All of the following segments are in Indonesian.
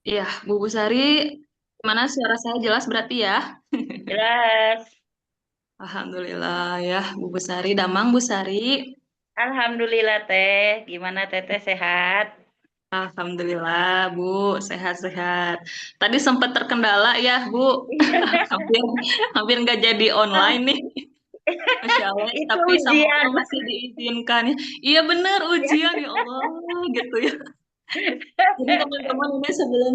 Iya, Bu Busari, gimana suara saya jelas berarti ya? Jelas. Alhamdulillah ya, Bu Busari, Damang Bu Sari. Alhamdulillah Teh. Gimana Teteh sehat? Alhamdulillah Bu, sehat-sehat. Tadi sempat terkendala ya Bu, hampir hampir nggak jadi online nih. Masya Allah, Itu tapi sama ujian. Allah masih diizinkan ya. Iya bener ujian ya Allah gitu ya. Jadi teman-teman ini sebelum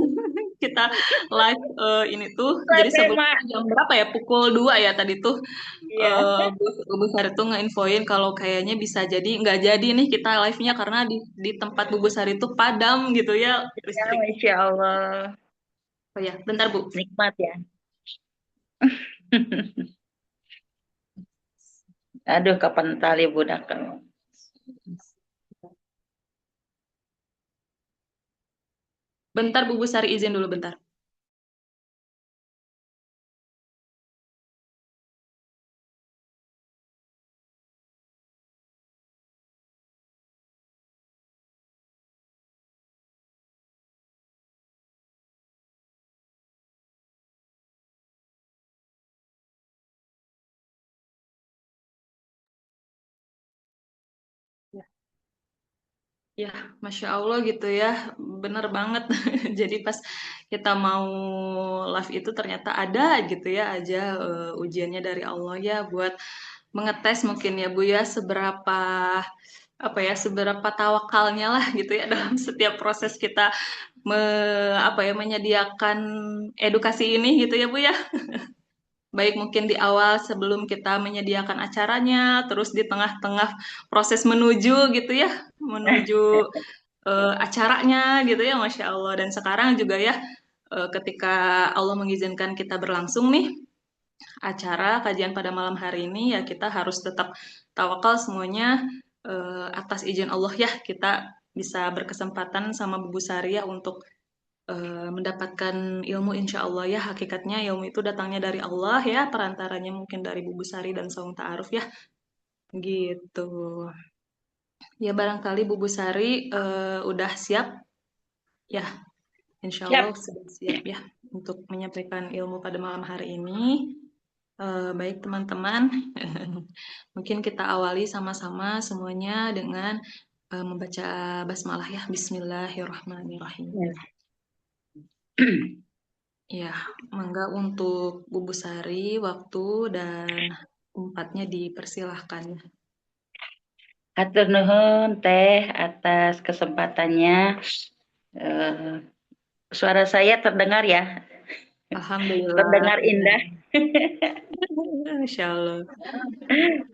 kita live ini tuh, jadi sebelum Tema. jam berapa ya? Pukul 2 ya tadi tuh. Iya. Bu Sari tuh ngeinfoin kalau kayaknya bisa jadi nggak jadi nih kita live-nya karena di tempat Bu Sari tuh padam gitu ya Ya, listrik. Masya Allah. Oh ya, bentar Bu. Nikmat ya. Aduh, kapan tali budak kamu. Bentar Bu Sari izin dulu bentar. Ya, Masya Allah gitu ya, bener banget. Jadi pas kita mau live itu ternyata ada gitu ya aja ujiannya dari Allah ya buat mengetes mungkin ya Bu ya seberapa apa ya seberapa tawakalnya lah gitu ya dalam setiap proses kita menyediakan edukasi ini gitu ya Bu ya. Baik mungkin di awal sebelum kita menyediakan acaranya, terus di tengah-tengah proses menuju gitu ya, menuju acaranya gitu ya, Masya Allah. Dan sekarang juga ya, ketika Allah mengizinkan kita berlangsung nih, acara kajian pada malam hari ini, ya kita harus tetap tawakal semuanya atas izin Allah ya, kita bisa berkesempatan sama Bu Saria untuk mendapatkan ilmu insya Allah ya hakikatnya ilmu itu datangnya dari Allah ya perantaranya mungkin dari Bu Busari dan Saung Ta'aruf ya gitu ya barangkali Bu Busari udah siap ya insya Allah Siap. sudah siap ya untuk menyampaikan ilmu pada malam hari ini. Baik teman-teman mungkin kita awali sama-sama semuanya dengan membaca basmalah ya Bismillahirrahmanirrahim. Ya. Ya, mangga untuk Bu Busari waktu dan tempatnya dipersilahkan. Hatur nuhun Teh atas kesempatannya. Eh, Suara saya terdengar ya? Alhamdulillah. Terdengar indah. Insya Allah.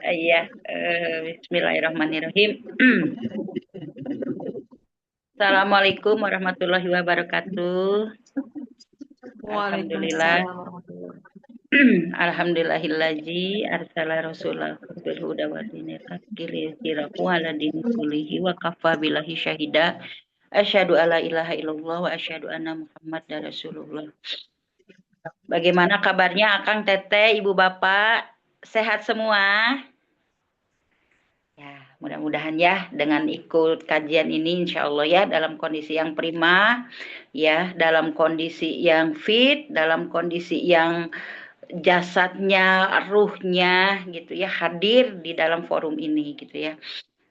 Iya. Bismillahirrahmanirrahim. Assalamualaikum warahmatullahi wabarakatuh. Alhamdulillah. Waalaikumsalam warahmatullahi wabarakatuh. Alhamdulillahillazi arsala rasulahu bil huda wa dinil haqqi liyudhhirahu ala dini kullihi wa kafa billahi syahida. Asyhadu alla ilaha illallah wa asyhadu anna Muhammadar Rasulullah. Bagaimana kabarnya Akang Teteh, Ibu Bapak? Sehat semua? Ya, mudah-mudahan ya dengan ikut kajian ini insya Allah ya dalam kondisi yang prima, ya dalam kondisi yang fit, dalam kondisi yang jasadnya, ruhnya gitu ya hadir di dalam forum ini gitu ya.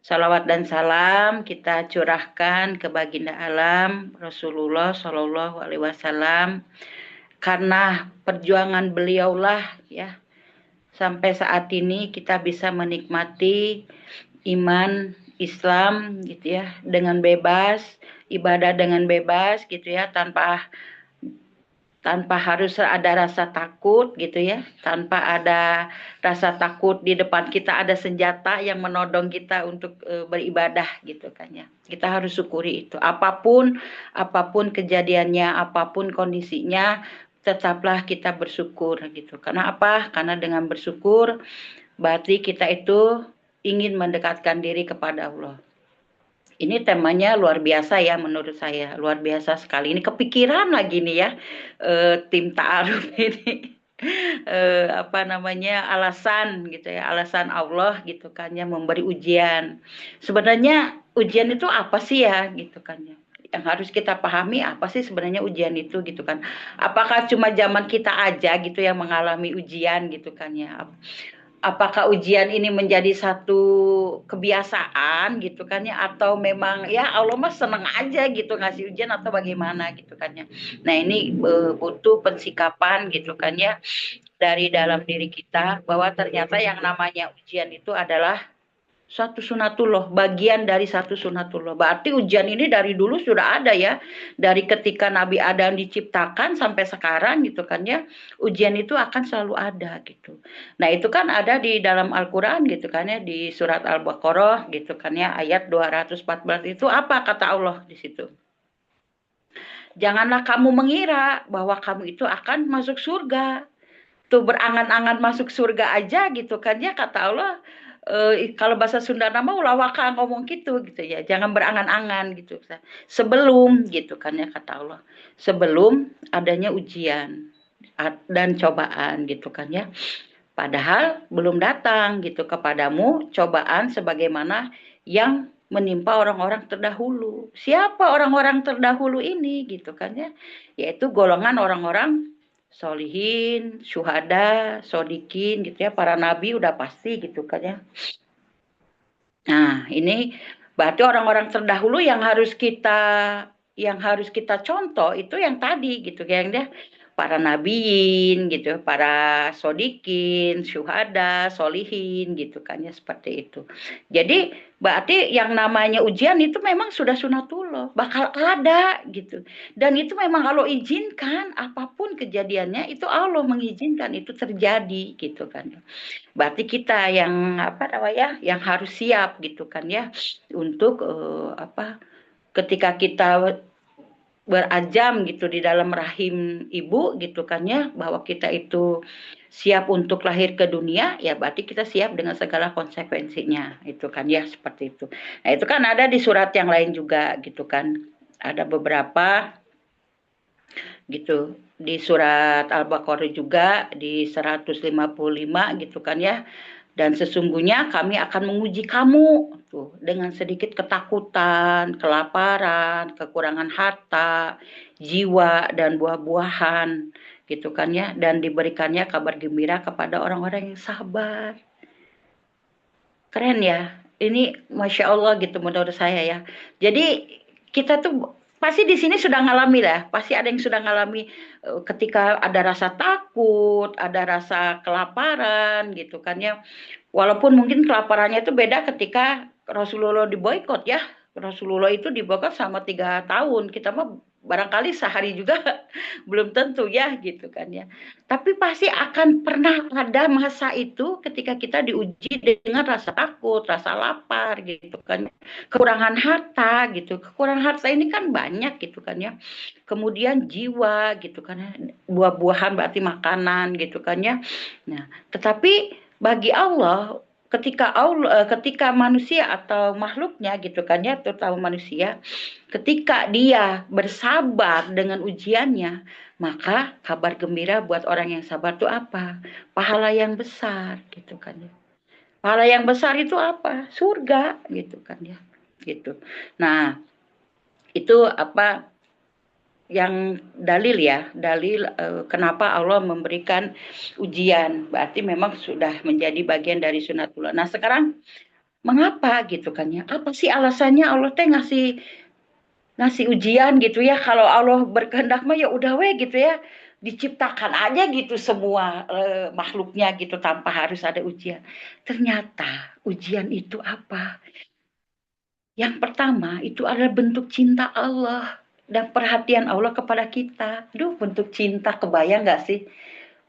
Salawat dan salam kita curahkan ke baginda alam Rasulullah Shallallahu Alaihi Wasallam karena perjuangan beliaulah ya sampai saat ini kita bisa menikmati iman Islam gitu ya dengan bebas, ibadah dengan bebas gitu ya tanpa harus ada rasa takut gitu ya, tanpa ada rasa takut di depan kita ada senjata yang menodong kita untuk beribadah gitu kan ya. Kita harus syukuri itu. Apapun kejadiannya, apapun kondisinya, tetaplah kita bersyukur gitu. Karena apa? Karena dengan bersyukur berarti kita itu ingin mendekatkan diri kepada Allah. Ini temanya luar biasa ya menurut saya, luar biasa sekali. Ini kepikiran lagi nih ya, tim ta'aruf ini. Apa namanya alasan gitu ya, alasan Allah gitu kan ya memberi ujian. Sebenarnya ujian itu apa sih ya gitu kan ya. Yang harus kita pahami apa sih sebenarnya ujian itu gitu kan. Apakah cuma zaman kita aja gitu yang mengalami ujian gitu kan ya. Apakah ujian ini menjadi satu kebiasaan gitu kan ya, atau memang ya Allah mah seneng aja gitu ngasih ujian atau bagaimana gitu kan ya. Nah ini butuh pensikapan gitu kan ya dari dalam diri kita bahwa ternyata yang namanya ujian itu adalah satu sunatullah, bagian dari satu sunatullah. Berarti ujian ini dari dulu sudah ada ya. Dari ketika Nabi Adam diciptakan sampai sekarang gitu kan ya. Ujian itu akan selalu ada gitu. Nah itu kan ada di dalam Al-Quran gitu kan ya. Di surat Al-Baqarah gitu kan ya. Ayat 214 itu apa kata Allah di situ? Janganlah kamu mengira bahwa kamu itu akan masuk surga. Tuh berangan-angan masuk surga aja gitu kan ya kata Allah. Kalau bahasa Sunda nama ulawaka ngomong gitu ya, jangan berangan-angan gitu sebelum gitu kan ya kata Allah, sebelum adanya ujian dan cobaan gitu kan ya, padahal belum datang gitu kepadamu cobaan sebagaimana yang menimpa orang-orang terdahulu. Siapa orang-orang terdahulu ini gitu kan ya, yaitu golongan orang-orang solihin, syuhada, sodikin gitu ya, para nabi udah pasti gitu kan ya. Nah, ini berarti orang-orang terdahulu yang harus kita contoh itu yang tadi gitu yang dia para nabiin gitu, para sodikin, syuhada, solihin gitu kan ya seperti itu. Jadi berarti yang namanya ujian itu memang sudah sunatullah, bakal ada gitu. Dan itu memang Allah izinkan apapun kejadiannya itu Allah mengizinkan itu terjadi gitu kan. Berarti kita yang apa namanya, yang harus siap gitu kan ya untuk ketika kita berajam gitu di dalam rahim ibu gitu kan ya, bahwa kita itu siap untuk lahir ke dunia, ya berarti kita siap dengan segala konsekuensinya itu kan ya seperti itu. Nah itu kan ada di surat yang lain juga gitu kan, ada beberapa gitu di surat Al-Baqarah juga di 155 gitu kan ya. Dan sesungguhnya kami akan menguji kamu tuh dengan sedikit ketakutan, kelaparan, kekurangan harta, jiwa dan buah-buahan gitu kan ya, dan diberikannya kabar gembira kepada orang-orang yang sabar. Keren ya. Ini Masya Allah gitu menurut saya ya. Jadi kita tuh pasti di sini sudah ngalami lah. Pasti ada yang sudah ngalami ketika ada rasa takut, ada rasa kelaparan gitu kan ya. Walaupun mungkin kelaparannya itu beda ketika Rasulullah diboykot ya. Rasulullah itu diboykot sama 3 tahun. Kita mah barangkali sehari juga belum tentu ya gitu kan ya. Tapi pasti akan pernah ada masa itu ketika kita diuji dengan rasa takut, rasa lapar gitu kan. Kekurangan harta gitu. Kekurangan harta ini kan banyak gitu kan ya. Kemudian jiwa gitu kan ya. Buah-buahan berarti makanan gitu kan ya. Nah, tetapi bagi Allah ketika manusia atau makhluknya gitu kan ya, terutama manusia, ketika dia bersabar dengan ujiannya, maka kabar gembira buat orang yang sabar itu apa? Pahala yang besar gitu kan ya. Pahala yang besar itu apa? Surga gitu kan ya. Gitu. Nah, itu apa yang dalil ya, dalil kenapa Allah memberikan ujian, berarti memang sudah menjadi bagian dari sunatullah. Nah sekarang mengapa gitu kan ya, apa sih alasannya Allah teh ngasih ujian gitu ya, kalau Allah berkehendak mah ya udah we gitu ya, diciptakan aja gitu semua makhluknya gitu tanpa harus ada ujian. Ternyata ujian itu apa? Yang pertama itu adalah bentuk cinta Allah dan perhatian Allah kepada kita. Aduh, bentuk cinta, kebayang gak sih?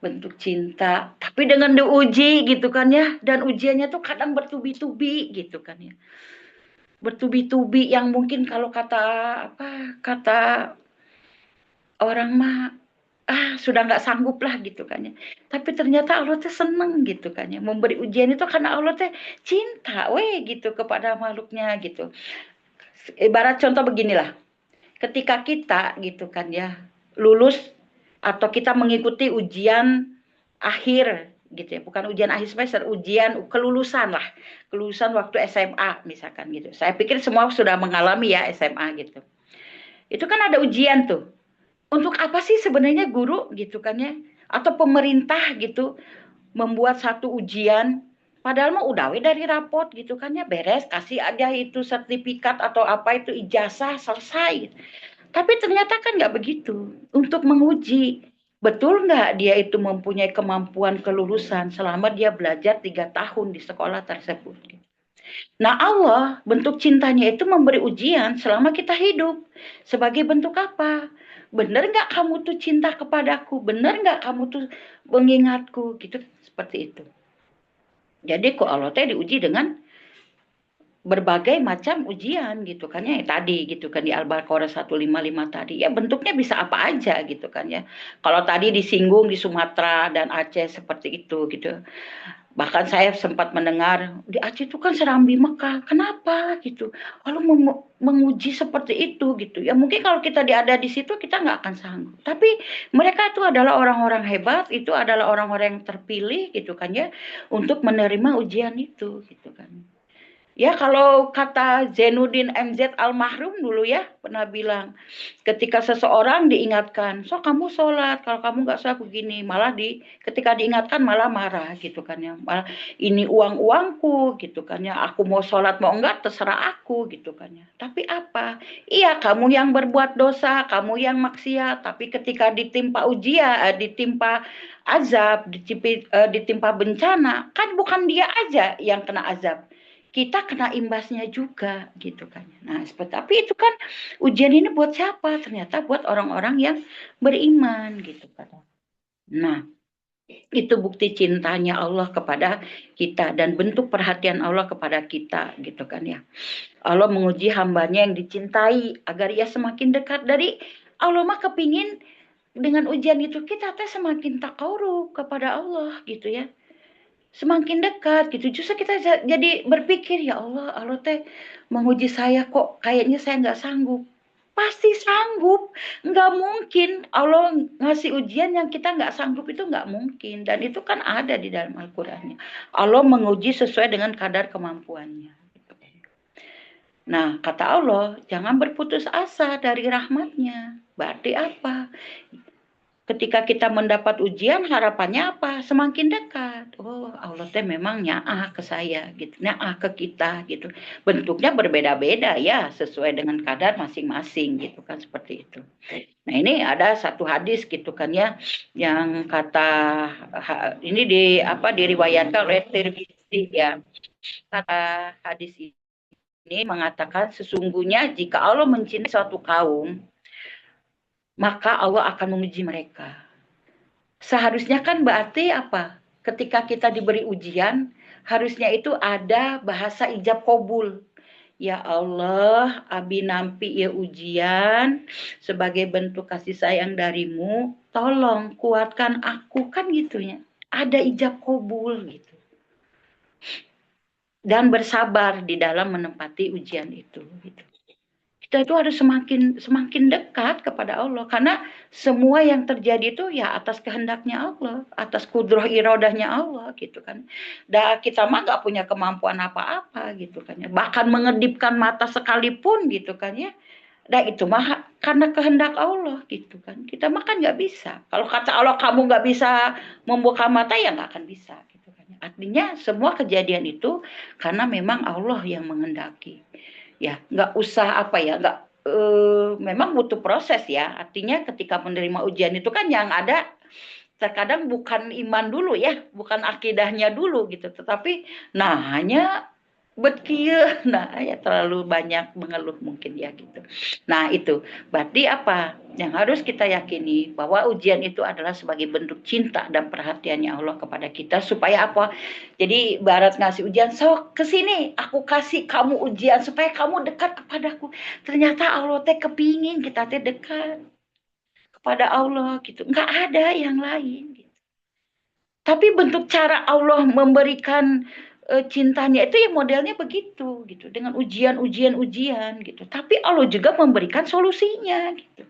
Bentuk cinta, tapi dengan diuji gitu kan ya. Dan ujiannya tuh kadang bertubi-tubi gitu kan ya. Bertubi-tubi yang mungkin kalau kata orang mah sudah nggak sanggup lah gitu kan ya. Tapi ternyata Allah teh seneng gitu kan ya. Memberi ujian itu karena Allah teh cinta gitu kepada makhluknya gitu. Ibarat contoh beginilah, ketika kita gitu kan ya lulus atau kita mengikuti ujian akhir gitu ya, bukan ujian akhir semester, ujian kelulusan lah, kelulusan waktu SMA misalkan gitu. Saya pikir semua sudah mengalami ya SMA gitu. Itu kan ada ujian tuh. Untuk apa sih sebenarnya guru gitu kan ya? Atau pemerintah gitu membuat satu ujian padahal mah udah we dari rapot gitu kan ya, beres kasih aja itu sertifikat atau apa itu ijazah selesai. Tapi ternyata kan nggak begitu. Untuk menguji betul nggak dia itu mempunyai kemampuan kelulusan selama dia belajar 3 tahun di sekolah tersebut. Nah Allah bentuk cintanya itu memberi ujian selama kita hidup. Sebagai bentuk apa? Bener nggak kamu tuh cinta kepadaku? Bener nggak kamu tuh mengingatku? Gitu, seperti itu. Jadi kok Allah teh diuji dengan berbagai macam ujian gitu kan ya, tadi gitu kan di Al-Baqarah 155 tadi ya, bentuknya bisa apa aja gitu kan ya. Kalau tadi disinggung di Sumatera dan Aceh seperti itu gitu. Bahkan saya sempat mendengar di Aceh itu kan Serambi Mekah. Kenapa gitu? Kalau menguji seperti itu gitu. Ya mungkin kalau kita ada di situ kita nggak akan sanggup. Tapi mereka itu adalah orang-orang hebat, itu adalah orang-orang yang terpilih gitu kan ya untuk menerima ujian itu gitu kan. Ya kalau kata Zainuddin MZ Almarhum dulu ya pernah bilang, ketika seseorang diingatkan, so kamu sholat, kalau kamu nggak sholat begini, malah ketika diingatkan malah marah gitu kan ya, malah ini uang-uangku gitu kan ya, aku mau sholat mau enggak terserah aku gitu kan ya. Tapi apa? Iya kamu yang berbuat dosa, kamu yang maksiat, tapi ketika ditimpa ujian, ditimpa azab, ditimpa bencana, kan bukan dia aja yang kena azab, kita kena imbasnya juga gitu kan. Nah, seperti tapi itu kan ujian ini buat siapa? Ternyata buat orang-orang yang beriman gitu kan. Nah, itu bukti cintanya Allah kepada kita dan bentuk perhatian Allah kepada kita gitu kan ya. Allah menguji hambanya yang dicintai agar ia semakin dekat dari Allah, mah kepingin dengan ujian itu kita teh semakin takarub kepada Allah gitu ya, semakin dekat gitu. Justru kita jadi berpikir, ya Allah, Allah teh menguji saya kok kayaknya saya nggak sanggup. Pasti sanggup, nggak mungkin Allah ngasih ujian yang kita nggak sanggup, itu nggak mungkin. Dan itu kan ada di dalam Al-Qurannya. Allah menguji sesuai dengan kadar kemampuannya. Nah, kata Allah, jangan berputus asa dari rahmatnya. Berarti apa? Ketika kita mendapat ujian, harapannya apa? Semakin dekat. Oh, Allah teh memang nyaah ke saya gitu, nyaah ke kita gitu. Bentuknya berbeda-beda ya, sesuai dengan kadar masing-masing gitu kan, seperti itu. Nah, ini ada satu hadis gitu kan ya, yang kata ini diriwayatkan oleh Tirmidzi ya. Kata hadis ini mengatakan sesungguhnya jika Allah mencintai suatu kaum, maka Allah akan menguji mereka. Seharusnya kan berarti apa? Ketika kita diberi ujian, harusnya itu ada bahasa ijab kabul. Ya Allah, abi nampi ya ujian sebagai bentuk kasih sayang darimu, tolong kuatkan aku, kan gitunya. Ada ijab kabul gitu. Dan bersabar di dalam menempati ujian itu gitu. Kita itu harus semakin semakin dekat kepada Allah, karena semua yang terjadi itu ya atas kehendaknya Allah, atas kudroh irodahnya Allah gitu kan. Dan kita mah nggak punya kemampuan apa-apa gitu kan ya, bahkan mengedipkan mata sekalipun gitu kan ya. Dan itu mah karena kehendak Allah gitu kan. Kita mah kan nggak bisa. Kalau kata Allah kamu nggak bisa membuka mata, ya nggak akan bisa gitu kan. Artinya semua kejadian itu karena memang Allah yang menghendaki. Ya nggak usah apa ya, nggak memang butuh proses ya. Artinya ketika menerima ujian itu kan yang ada terkadang bukan iman dulu ya, bukan akidahnya dulu gitu, tetapi nah hanya betkir, nah ya terlalu banyak mengeluh mungkin ya gitu. Nah itu berarti apa yang harus kita yakini, bahwa ujian itu adalah sebagai bentuk cinta dan perhatiannya Allah kepada kita, supaya apa? Jadi barat ngasih ujian, so kesini aku kasih kamu ujian supaya kamu dekat kepadaku. Ternyata Allah teh kepingin kita teh dekat kepada Allah gitu, nggak ada yang lain gitu. Tapi bentuk cara Allah memberikan cintanya itu ya modelnya begitu gitu, dengan ujian gitu. Tapi Allah juga memberikan solusinya gitu.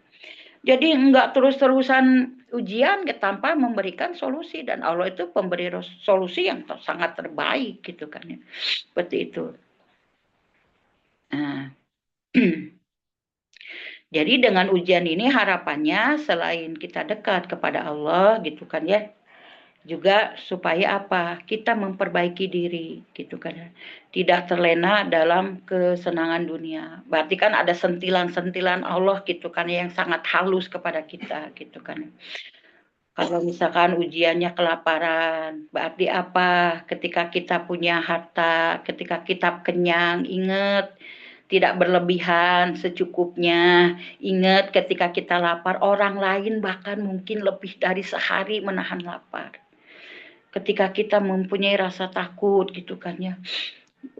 Jadi enggak terus-terusan ujian tanpa memberikan solusi, dan Allah itu pemberi solusi yang sangat terbaik gitu kan ya. Seperti itu. Nah, Jadi dengan ujian ini harapannya selain kita dekat kepada Allah gitu kan ya, juga supaya apa? Kita memperbaiki diri gitu kan. Tidak terlena dalam kesenangan dunia. Berarti kan ada sentilan-sentilan Allah gitu kan yang sangat halus kepada kita gitu kan. Kalau misalkan ujiannya kelaparan, berarti apa? Ketika kita punya harta, ketika kita kenyang, ingat tidak berlebihan, secukupnya. Ingat ketika kita lapar, orang lain bahkan mungkin lebih dari sehari menahan lapar. Ketika kita mempunyai rasa takut gitu kan ya,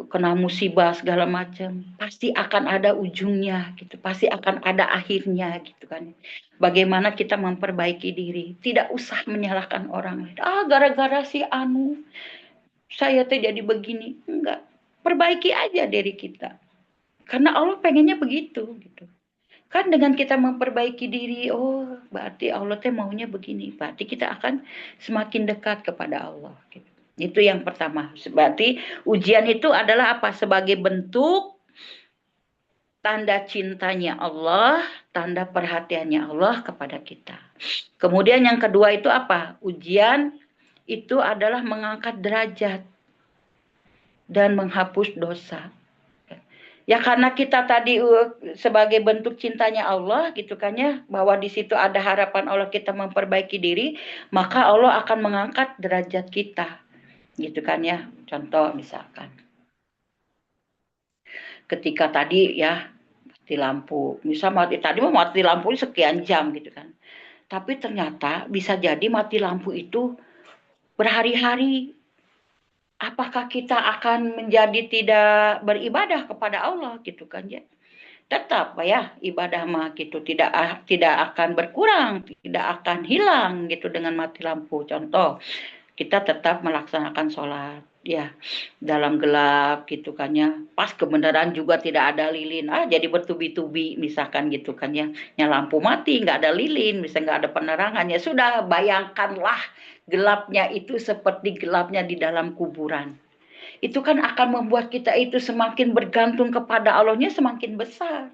kena musibah segala macam, pasti akan ada ujungnya gitu, pasti akan ada akhirnya gitu kan. Bagaimana kita memperbaiki diri, tidak usah menyalahkan orang lain. Gara-gara si anu saya teh jadi begini, enggak. Perbaiki aja diri kita. Karena Allah pengennya begitu gitu. Kan dengan kita memperbaiki diri, oh berarti Allah teh maunya begini. Berarti kita akan semakin dekat kepada Allah. Gitu. Itu yang pertama. Berarti ujian itu adalah apa? Sebagai bentuk tanda cintanya Allah, tanda perhatiannya Allah kepada kita. Kemudian yang kedua itu apa? Ujian itu adalah mengangkat derajat dan menghapus dosa. Ya karena kita tadi sebagai bentuk cintanya Allah gitu kan ya, bahwa di situ ada harapan Allah kita memperbaiki diri, maka Allah akan mengangkat derajat kita. Gitu kan ya. Contoh misalkan ketika tadi ya mati lampu. Misal tadi mau mati lampu sekian jam gitu kan. Tapi ternyata bisa jadi mati lampu itu berhari-hari. Apakah kita akan menjadi tidak beribadah kepada Allah gitu kan ya? Tetap ya ibadah mah gitu tidak akan berkurang, tidak akan hilang gitu dengan mati lampu. Contoh, kita tetap melaksanakan sholat ya dalam gelap gitu kan ya. Pas kebenaran juga tidak ada lilin, jadi bertubi-tubi misalkan gitu kan ya. Lampu mati nggak ada lilin, bisa nggak ada penerangan ya sudah, bayangkanlah gelapnya itu seperti gelapnya di dalam kuburan. Itu kan akan membuat kita itu semakin bergantung kepada Allahnya semakin besar.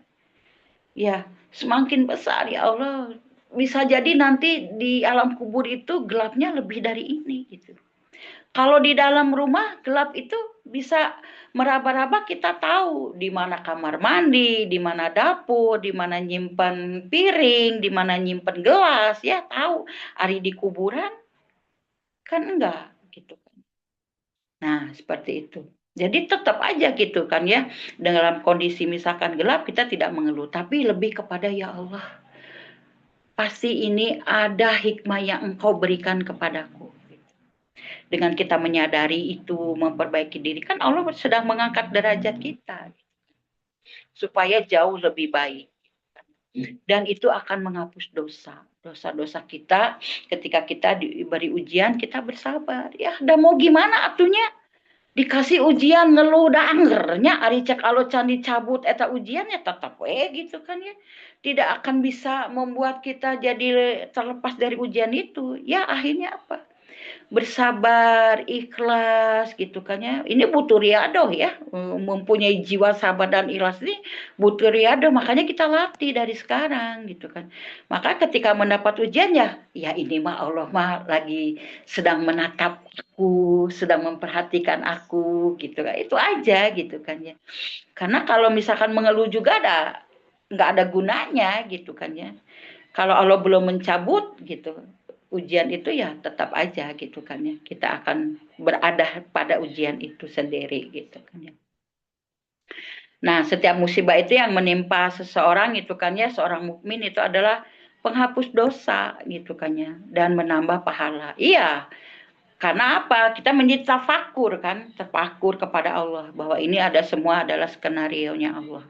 Ya, semakin besar ya Allah. Bisa jadi nanti di alam kubur itu gelapnya lebih dari ini gitu. Kalau di dalam rumah gelap itu bisa meraba-raba kita tahu di mana kamar mandi, di mana dapur, di mana nyimpan piring, di mana nyimpan gelas, ya tahu. Ari di kuburan kan enggak gitu kan. Nah, seperti itu. Jadi tetap aja gitu kan ya, dalam kondisi misalkan gelap kita tidak mengeluh, tapi lebih kepada ya Allah, pasti ini ada hikmah yang Engkau berikan kepadaku. Dengan kita menyadari itu, memperbaiki diri, kan Allah sedang mengangkat derajat kita supaya jauh lebih baik. Dan itu akan menghapus dosa. Dosa-dosa kita ketika kita diberi ujian, kita bersabar. Ya, udah mau gimana atunya? Dikasih ujian ngeluh da anggernya ari cek alo can dicabut eta ujiannya tetap gitu kan ya. Tidak akan bisa membuat kita jadi terlepas dari ujian itu. Ya akhirnya apa? Bersabar, ikhlas gitu kan ya. Ini butuh riadoh ya, mempunyai jiwa sabar dan ikhlas ini butuh riadoh, makanya kita latih dari sekarang gitu kan. Maka ketika mendapat ujian ya, ya ini mah Allah mah lagi sedang menatap aku, sedang memperhatikan aku gitu kan. Itu aja gitu kan ya. Karena kalau misalkan mengeluh juga nggak ada gunanya gitu kan ya. Kalau Allah belum mencabut gitu, ujian itu ya tetap aja gitu kan ya. Kita akan berada pada ujian itu sendiri gitu kan ya. Nah, setiap musibah itu yang menimpa seseorang itu kan ya, seorang mukmin itu adalah penghapus dosa gitu kan ya, dan menambah pahala. Iya, karena apa? Kita menjadi tafakur kan, terpakur kepada Allah bahwa ini ada semua adalah skenario-nya Allah.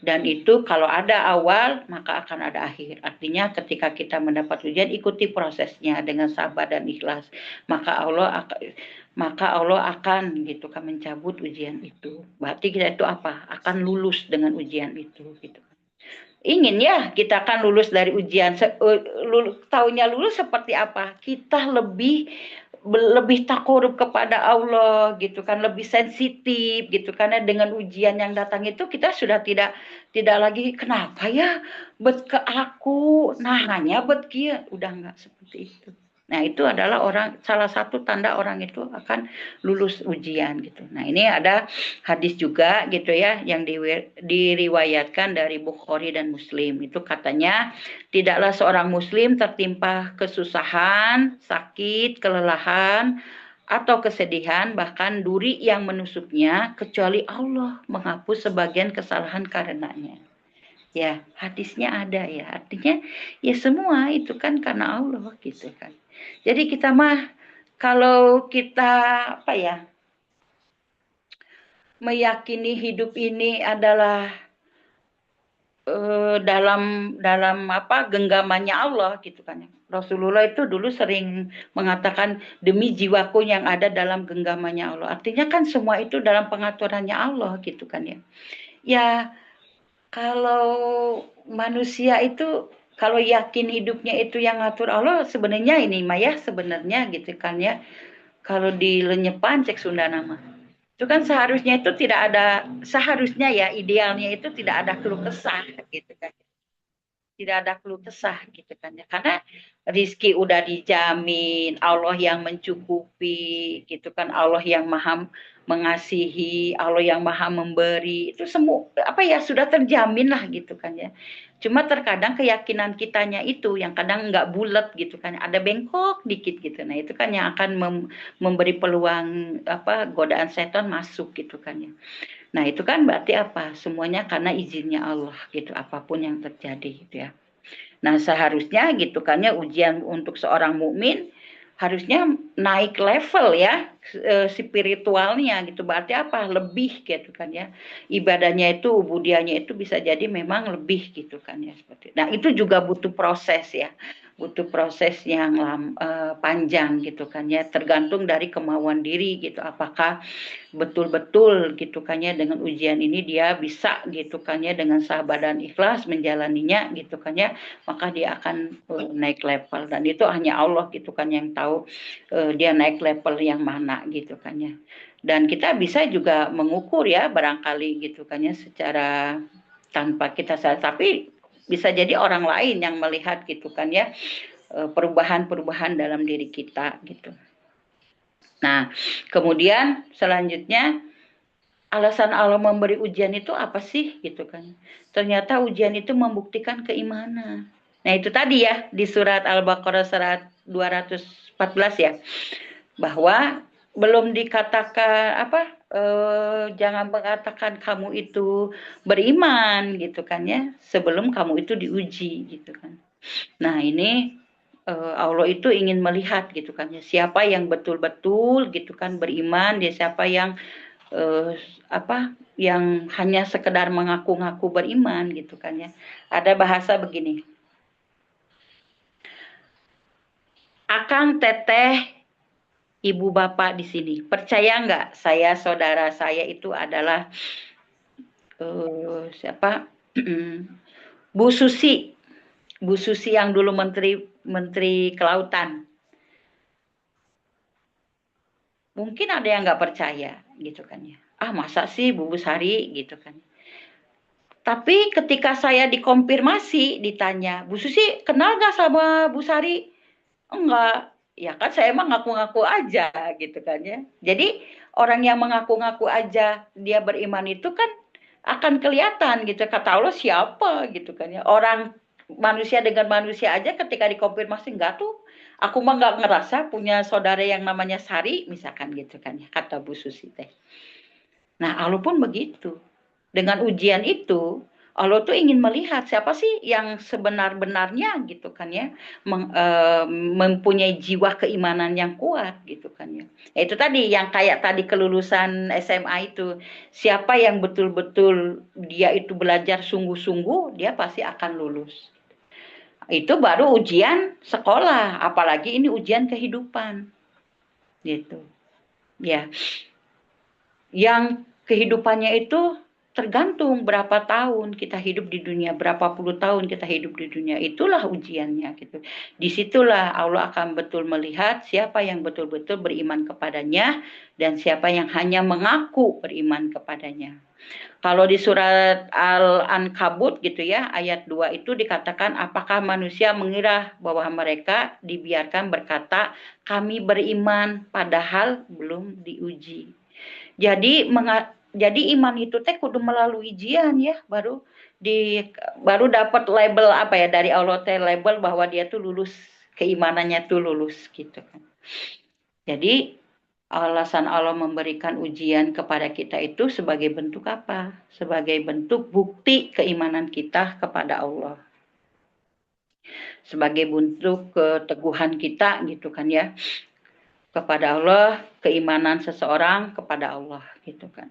Dan itu kalau ada awal, maka akan ada akhir. Artinya ketika kita mendapat ujian, ikuti prosesnya dengan sabar dan ikhlas. Maka Allah akan gitu kan mencabut ujian itu. Berarti kita itu apa? Akan lulus dengan ujian itu gitu. Ingin ya kita akan lulus dari ujian. Tahunya lulus seperti apa? Kita lebih lebih takarub kepada Allah gitu kan, lebih sensitif gitu, karena dengan ujian yang datang itu kita sudah tidak lagi kenapa ya bet ke aku, nah hanya bet kia, udah nggak seperti itu. Nah itu adalah salah satu tanda orang itu akan lulus ujian gitu. Nah ini ada hadis juga gitu ya yang diriwayatkan dari Bukhari dan Muslim, itu katanya tidaklah seorang muslim tertimpa kesusahan, sakit, kelelahan, atau kesedihan, bahkan duri yang menusuknya, kecuali Allah menghapus sebagian kesalahan karenanya. Ya, hadisnya ada ya. Artinya ya semua itu kan karena Allah gitu kan. Jadi kita mah kalau kita apa ya, meyakini hidup ini adalah dalam dalam apa genggamannya Allah gitu kan. Rasulullah itu dulu sering mengatakan demi jiwaku yang ada dalam genggamannya Allah. Artinya kan semua itu dalam pengaturannya Allah gitu kan ya. Ya kalau manusia itu kalau yakin hidupnya itu yang ngatur Allah, sebenarnya ini Maya sebenarnya gitu kan ya. Kalau di lenyepan cek Sunda nama. Itu kan seharusnya itu tidak ada, seharusnya ya idealnya itu tidak ada keluh kesah gitu kan, tidak ada keluh kesah gitu kan ya, karena rizki udah dijamin, Allah yang mencukupi gitu kan, Allah yang maha mengasihi, Allah yang maha memberi, itu semua apa ya sudah terjamin lah gitu kan ya. Cuma terkadang keyakinan kitanya itu yang kadang nggak bulat gitu kan, ada bengkok dikit gitu. Nah itu kan yang akan memberi peluang apa godaan setan masuk gitu kan ya. Nah, itu kan berarti apa? Semuanya karena izinnya Allah gitu, apapun yang terjadi gitu ya. Nah, seharusnya gitu kan ya ujian untuk seorang mukmin harusnya naik level ya spiritualnya gitu. Berarti apa? Lebih gitu kan ya. Ibadahnya itu, ubudiahnya itu bisa jadi memang lebih gitu kan ya seperti. Nah, itu juga butuh proses ya. Butuh proses yang panjang gitu kan ya, tergantung dari kemauan diri gitu. Apakah betul-betul gitu kan ya dengan ujian ini dia bisa gitu kan ya dengan sabar dan ikhlas menjalaninya gitu kan ya, maka dia akan naik level, dan itu hanya Allah gitu kan yang tahu dia naik level yang mana gitu kan ya. Dan kita bisa juga mengukur ya barangkali gitu kan ya secara tanpa kita sadar, tapi bisa jadi orang lain yang melihat gitu kan ya perubahan-perubahan dalam diri kita gitu. Nah, kemudian selanjutnya alasan Allah memberi ujian itu apa sih gitu kan. Ternyata ujian itu membuktikan keimanan. Nah, itu tadi ya di surat Al-Baqarah surat 214 ya. Bahwa belum dikatakan apa jangan mengatakan kamu itu beriman gitu kan ya sebelum kamu itu diuji gitu kan. Nah, ini Allah itu ingin melihat gitu kan ya siapa yang betul-betul gitu kan beriman, dia siapa yang eh, apa yang hanya sekedar mengaku-ngaku beriman gitu kan ya. Ada bahasa begini, akang teteh ibu bapak di sini percaya nggak saya saudara saya itu adalah siapa Bu Susi, Bu Susi yang dulu menteri kelautan. Mungkin ada yang nggak percaya gitu kan ya, ah masa sih Bu Sari gitu kan. Tapi ketika saya dikonfirmasi, ditanya, Bu Susi kenal nggak sama Bu Sari? Enggak. Ya kan saya emang ngaku-ngaku aja gitu kan ya. Jadi orang yang mengaku-ngaku aja dia beriman itu kan akan kelihatan gitu. Kata Allah siapa gitu kan ya. Orang manusia dengan manusia aja ketika dikonfirmasi enggak tuh. Aku mah nggak ngerasa punya saudara yang namanya Sari misalkan gitu kan ya. Kata Bu Susi teh. Nah Allah pun begitu. Dengan ujian itu, Allah tuh ingin melihat siapa sih yang sebenar-benarnya gitu kan ya, mempunyai jiwa keimanan yang kuat gitu kan ya. Itu tadi yang kayak tadi kelulusan SMA itu, siapa yang betul-betul dia itu belajar sungguh-sungguh, dia pasti akan lulus. Itu baru ujian sekolah, apalagi ini ujian kehidupan gitu. Ya, yang kehidupannya itu tergantung berapa tahun kita hidup di dunia, berapa puluh tahun kita hidup di dunia, itulah ujiannya gitu. Disitulah Allah akan betul melihat siapa yang betul-betul beriman kepadanya dan siapa yang hanya mengaku beriman kepadanya. Kalau di surat Al-Ankabut gitu ya, ayat 2 itu dikatakan, apakah manusia mengira bahwa mereka dibiarkan berkata, kami beriman padahal belum diuji. Jadi iman itu teh kudu melalui ujian ya, baru dapat label apa ya dari Allah teh, label bahwa dia tuh lulus, keimanannya tuh lulus gitu kan. Jadi alasan Allah memberikan ujian kepada kita itu sebagai bentuk apa? Sebagai bentuk bukti keimanan kita kepada Allah. Sebagai bentuk keteguhan kita gitu kan ya. Kepada Allah, keimanan seseorang kepada Allah gitu kan.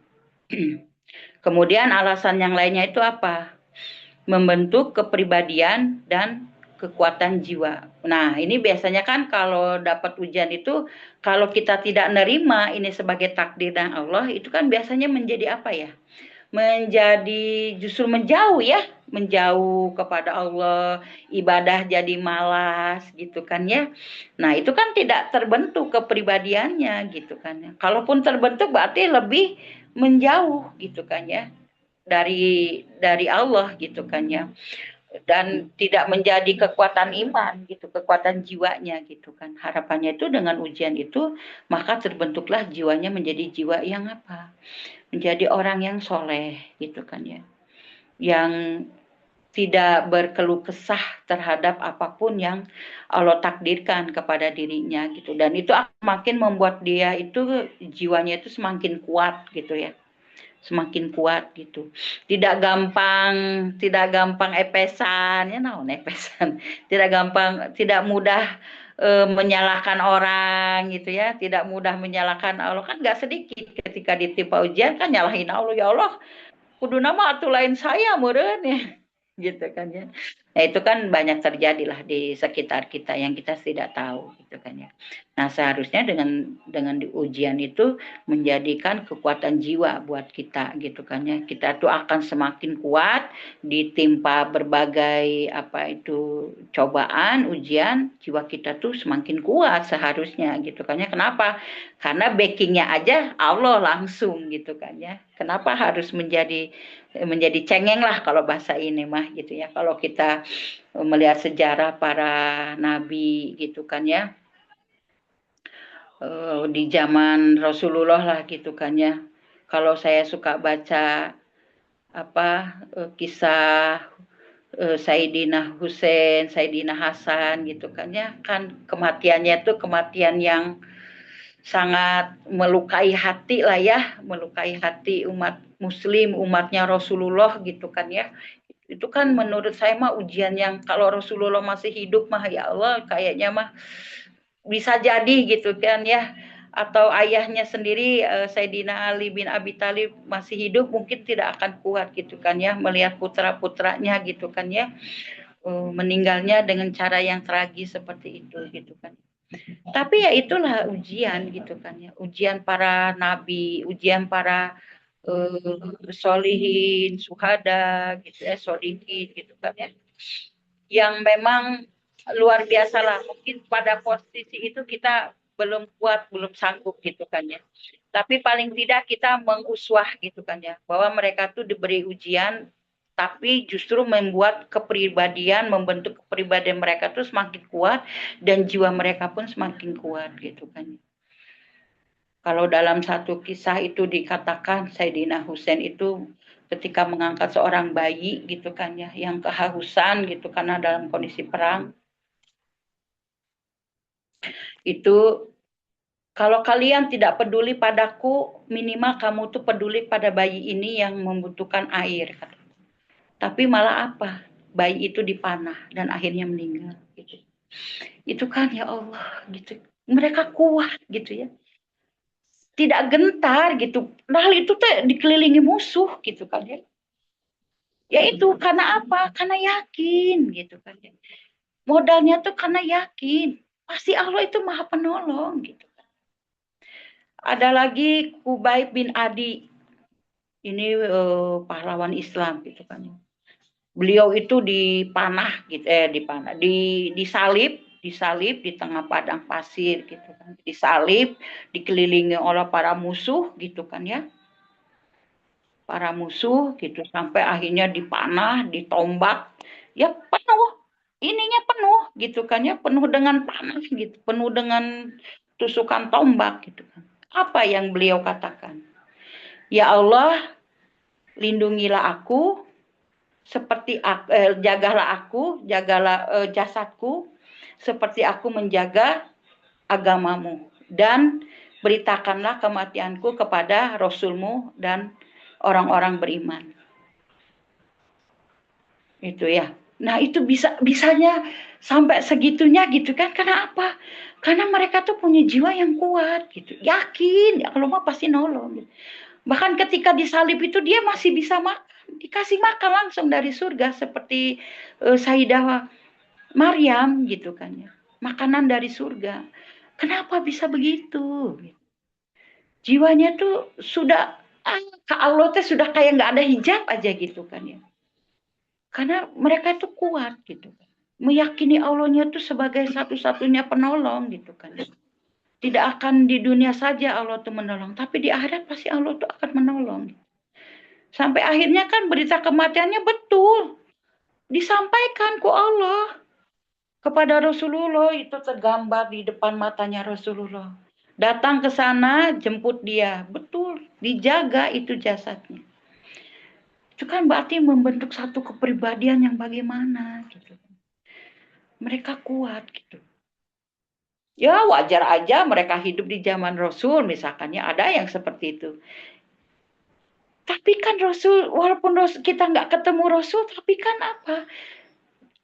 Kemudian alasan yang lainnya itu apa? Membentuk kepribadian dan kekuatan jiwa. Nah, ini biasanya kan kalau dapat ujian itu, kalau kita tidak nerima ini sebagai takdir dan Allah, itu kan biasanya menjadi apa ya? Menjadi justru menjauh ya, menjauh kepada Allah, ibadah jadi malas gitu kan ya. Nah, itu kan tidak terbentuk kepribadiannya gitu kan ya. Kalaupun terbentuk berarti lebih menjauh gitu kan ya dari Allah gitu kan ya, dan tidak menjadi kekuatan iman gitu, kekuatan jiwanya gitu kan. Harapannya itu dengan ujian itu maka terbentuklah jiwanya menjadi jiwa yang apa, menjadi orang yang soleh gitu kan ya, yang tidak berkeluh kesah terhadap apapun yang Allah takdirkan kepada dirinya gitu, dan itu makin membuat dia itu jiwanya itu semakin kuat gitu ya, semakin kuat gitu. Tidak gampang epesan, ya naon epesan. Tidak mudah menyalahkan orang gitu ya, tidak mudah menyalahkan Allah, kan nggak sedikit ketika ditimpa ujian kan nyalahin Allah, ya Allah kudu nama atuh lain saya meureun ya gitu kan ya. Nah, itu kan banyak terjadilah di sekitar kita yang kita tidak tahu gitu kan ya. Nah, seharusnya dengan ujian itu menjadikan kekuatan jiwa buat kita gitu kan ya. Kita tuh akan semakin kuat ditimpa berbagai apa itu cobaan, ujian, jiwa kita tuh semakin kuat seharusnya gitu kan ya. Kenapa? Karena backingnya aja Allah langsung gitu kan ya. Kenapa harus menjadi cengeng lah kalau bahasa ini mah gitu ya. Kalau kita melihat sejarah para nabi gitu kan ya, di zaman Rasulullah lah gitu kan ya. Kalau saya suka baca apa kisah Sayyidina Hussein, Sayyidina Hasan gitu kan ya, kan kematiannya tuh kematian yang sangat melukai hati lah ya, melukai hati umat muslim, umatnya Rasulullah gitu kan ya. Itu kan menurut saya mah ujian yang kalau Rasulullah masih hidup mah ya Allah kayaknya mah bisa jadi gitu kan ya, atau ayahnya sendiri Sayyidina Ali bin Abi Thalib masih hidup mungkin tidak akan kuat gitu kan ya, melihat putra-putranya gitu kan ya meninggalnya dengan cara yang tragis seperti itu gitu kan. Tapi ya itulah ujian gitu kan ya, ujian para nabi, ujian para solihin, suhada gitu ya, solihin gitu kan ya, yang memang luar biasa lah. Mungkin pada posisi itu kita belum kuat, belum sanggup gitu kan ya. Tapi paling tidak kita menguswah gitu kan ya, bahwa mereka tuh diberi ujian, tapi justru membuat kepribadian, membentuk kepribadian mereka tuh semakin kuat dan jiwa mereka pun semakin kuat gitu kan. Kalau dalam satu kisah itu dikatakan Sayyidina Husain itu ketika mengangkat seorang bayi gitu kan ya, yang kehausan gitu karena dalam kondisi perang, itu kalau kalian tidak peduli padaku, minimal kamu tuh peduli pada bayi ini yang membutuhkan air. Tapi malah apa? Bayi itu dipanah dan akhirnya meninggal. Gitu. Itu kan ya Allah gitu. Mereka kuat gitu ya. Tidak gentar gitu. Nah itu teh dikelilingi musuh gitu kan ya. Ya itu karena apa? Karena yakin gitu kan ya. Modalnya tuh karena yakin. Pasti Allah itu maha penolong gitu. Ada lagi Kubayb bin Adi. Ini pahlawan Islam gitu kan. Beliau itu dipanah gitu, dipanah, disalib di tengah padang pasir gitu kan. Disalib, dikelilingi oleh para musuh gitu kan ya. Para musuh gitu sampai akhirnya dipanah, ditombak. Ya penuh, ininya penuh gitu kan ya, penuh dengan panah gitu, penuh dengan tusukan tombak gitu kan. Apa yang beliau katakan? Ya Allah, lindungilah aku seperti jagalah aku, jagalah jasadku seperti aku menjaga agamamu dan beritakanlah kematianku kepada Rasulmu dan orang-orang beriman. Itu ya. Nah, itu bisanya sampai segitunya gitu kan. Karena apa? Karena mereka tuh punya jiwa yang kuat gitu. Yakin ya kalau mah pasti nolong. Gitu. Bahkan ketika disalib itu dia masih bisa makan, dikasih makan langsung dari surga seperti Sayyidah Maryam gitu kan ya. Makanan dari surga. Kenapa bisa begitu? Jiwanya tuh sudah ke Allah tuh sudah kayak nggak ada hijab aja gitu kan ya. Karena mereka itu kuat gitu. Meyakini Allahnya itu sebagai satu-satunya penolong gitu kan. Tidak akan di dunia saja Allah itu menolong, tapi di akhirat pasti Allah itu akan menolong. Sampai akhirnya kan berita kematiannya betul. Disampaikan ku Allah kepada Rasulullah, itu tergambar di depan matanya Rasulullah. Datang ke sana, jemput dia. Betul, dijaga itu jasadnya. Itu kan berarti membentuk satu kepribadian yang bagaimana gitu. Mereka kuat gitu. Ya wajar aja mereka hidup di zaman Rasul misalkannya ada yang seperti itu. Tapi kan Rasul, walaupun kita nggak ketemu Rasul, tapi kan apa?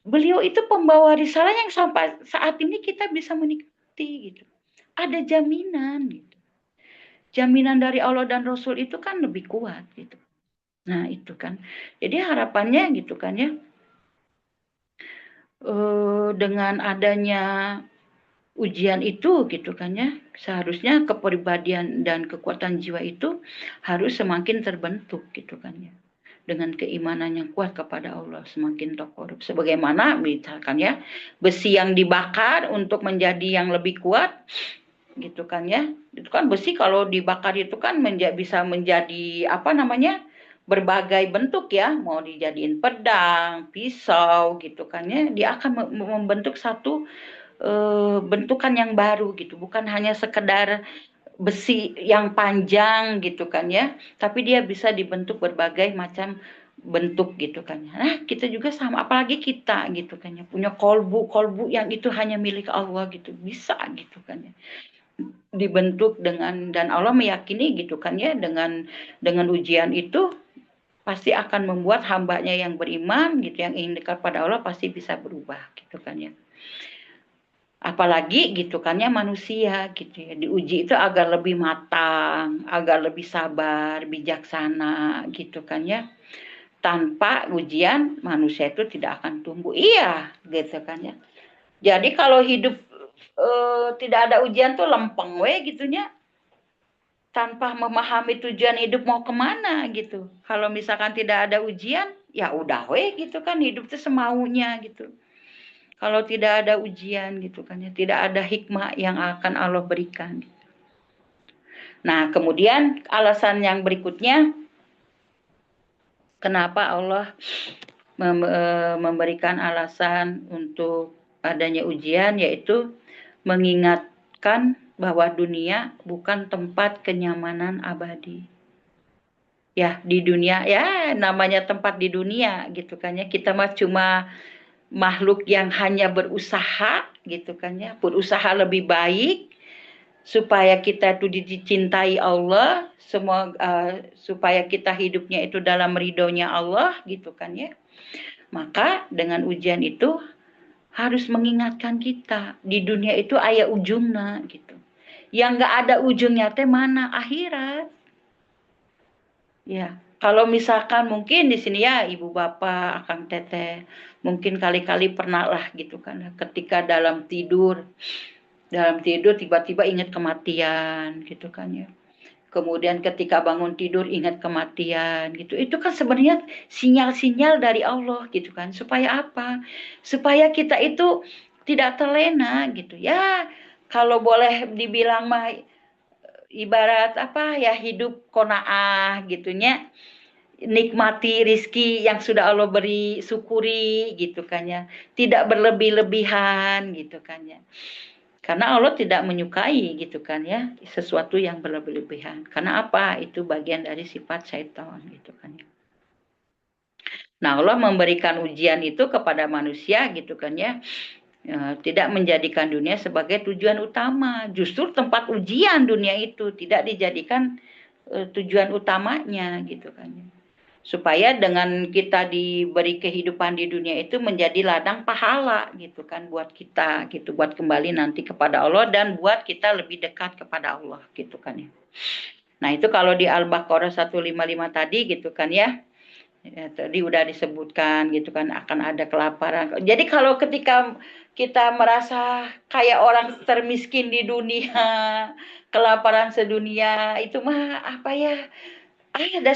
Beliau itu pembawa risalah yang sampai saat ini kita bisa menikmati gitu. Ada jaminan gitu. Jaminan dari Allah dan Rasul itu kan lebih kuat gitu. Nah itu kan. Jadi harapannya gitu kan ya. Dengan adanya ujian itu gitu kan ya, seharusnya kepribadian dan kekuatan jiwa itu harus semakin terbentuk gitu kan ya, dengan keimanan yang kuat kepada Allah, semakin takarub. Sebagaimana misalkan ya, besi yang dibakar untuk menjadi yang lebih kuat gitu kan ya, itu kan besi kalau dibakar itu kan bisa menjadi apa namanya, berbagai bentuk ya, mau dijadiin pedang, pisau gitu kan ya, dia akan membentuk satu bentukan yang baru gitu, bukan hanya sekedar besi yang panjang gitu kan ya, tapi dia bisa dibentuk berbagai macam bentuk gitu kan ya. Nah kita juga sama, apalagi kita gitu kan ya, punya kolbu yang itu hanya milik Allah gitu, bisa gitu kan ya, dibentuk dengan, dan Allah meyakini gitu kan ya, dengan ujian itu pasti akan membuat hambanya yang beriman gitu, yang ingin dekat pada Allah pasti bisa berubah gitu kan ya. Apalagi gitu kan ya, manusia gitu ya, diuji itu agar lebih matang, agar lebih sabar, bijaksana gitu kan ya. Tanpa ujian manusia itu tidak akan tumbuh. Iya gitu kan ya. Jadi kalau hidup tidak ada ujian tuh lempeng we gitunya, tanpa memahami tujuan hidup mau kemana gitu. Kalau misalkan tidak ada ujian, ya udah we gitu kan, hidup tuh semaunya gitu. Kalau tidak ada ujian gitu kan ya, tidak ada hikmah yang akan Allah berikan. Nah, kemudian alasan yang berikutnya, kenapa Allah memberikan alasan untuk adanya ujian, yaitu mengingatkan bahwa dunia bukan tempat kenyamanan abadi. Ya, di dunia, ya namanya tempat di dunia gitu kan ya, kita mah cuma makhluk yang hanya berusaha gitu kan ya, berusaha lebih baik supaya kita itu dicintai Allah, semua supaya kita hidupnya itu dalam ridhonya Allah gitu kan ya. Maka dengan ujian itu harus mengingatkan kita di dunia itu aya ujungna gitu. Yang nggak ada ujungnya teh mana? Akhirat. Ya, kalau misalkan mungkin di sini ya ibu bapak, akang teteh, mungkin kali-kali pernah lah gitu kan, ketika dalam tidur tiba-tiba ingat kematian gitu kan ya. kemudian ketika bangun tidur ingat kematian gitu. Itu kan sebenarnya sinyal-sinyal dari Allah gitu kan. Supaya apa? Supaya kita itu tidak terlena gitu. Ya, kalau boleh dibilang mah ibarat apa ya, hidup qanaah gitunya, nikmati rizki yang sudah Allah beri, syukuri gitu kan ya, tidak berlebih-lebihan gitu kan ya, karena Allah tidak menyukai gitu kan ya sesuatu yang berlebih-lebihan, karena apa, itu bagian dari sifat syaitan gitu kan ya. Nah, Allah memberikan ujian itu kepada manusia gitu kan ya, tidak menjadikan dunia sebagai tujuan utama, justru tempat ujian dunia itu tidak dijadikan tujuan utamanya gitu kan ya. Supaya dengan kita diberi kehidupan di dunia itu menjadi ladang pahala gitu kan buat kita gitu, buat kembali nanti kepada Allah dan buat kita lebih dekat kepada Allah gitu kan ya. Nah, itu kalau di Al-Baqarah 155 tadi gitu kan ya. Ya, tadi udah disebutkan gitu kan akan ada kelaparan. Jadi kalau ketika kita merasa kayak orang termiskin di dunia, kelaparan sedunia, itu mah apa ya?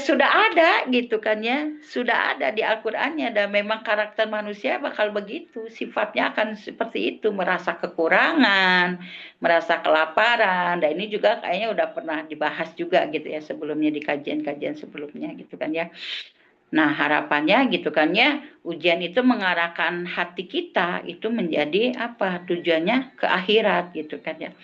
Sudah ada gitu kan ya, sudah ada di Al-Qur'annya, dan memang karakter manusia bakal begitu, sifatnya akan seperti itu, merasa kekurangan, merasa kelaparan. Dan ini juga kayaknya udah pernah dibahas juga gitu ya sebelumnya di kajian-kajian sebelumnya gitu kan ya. Nah, harapannya gitu kan ya, ujian itu mengarahkan hati kita itu menjadi apa? Tujuannya ke akhirat gitu kan ya.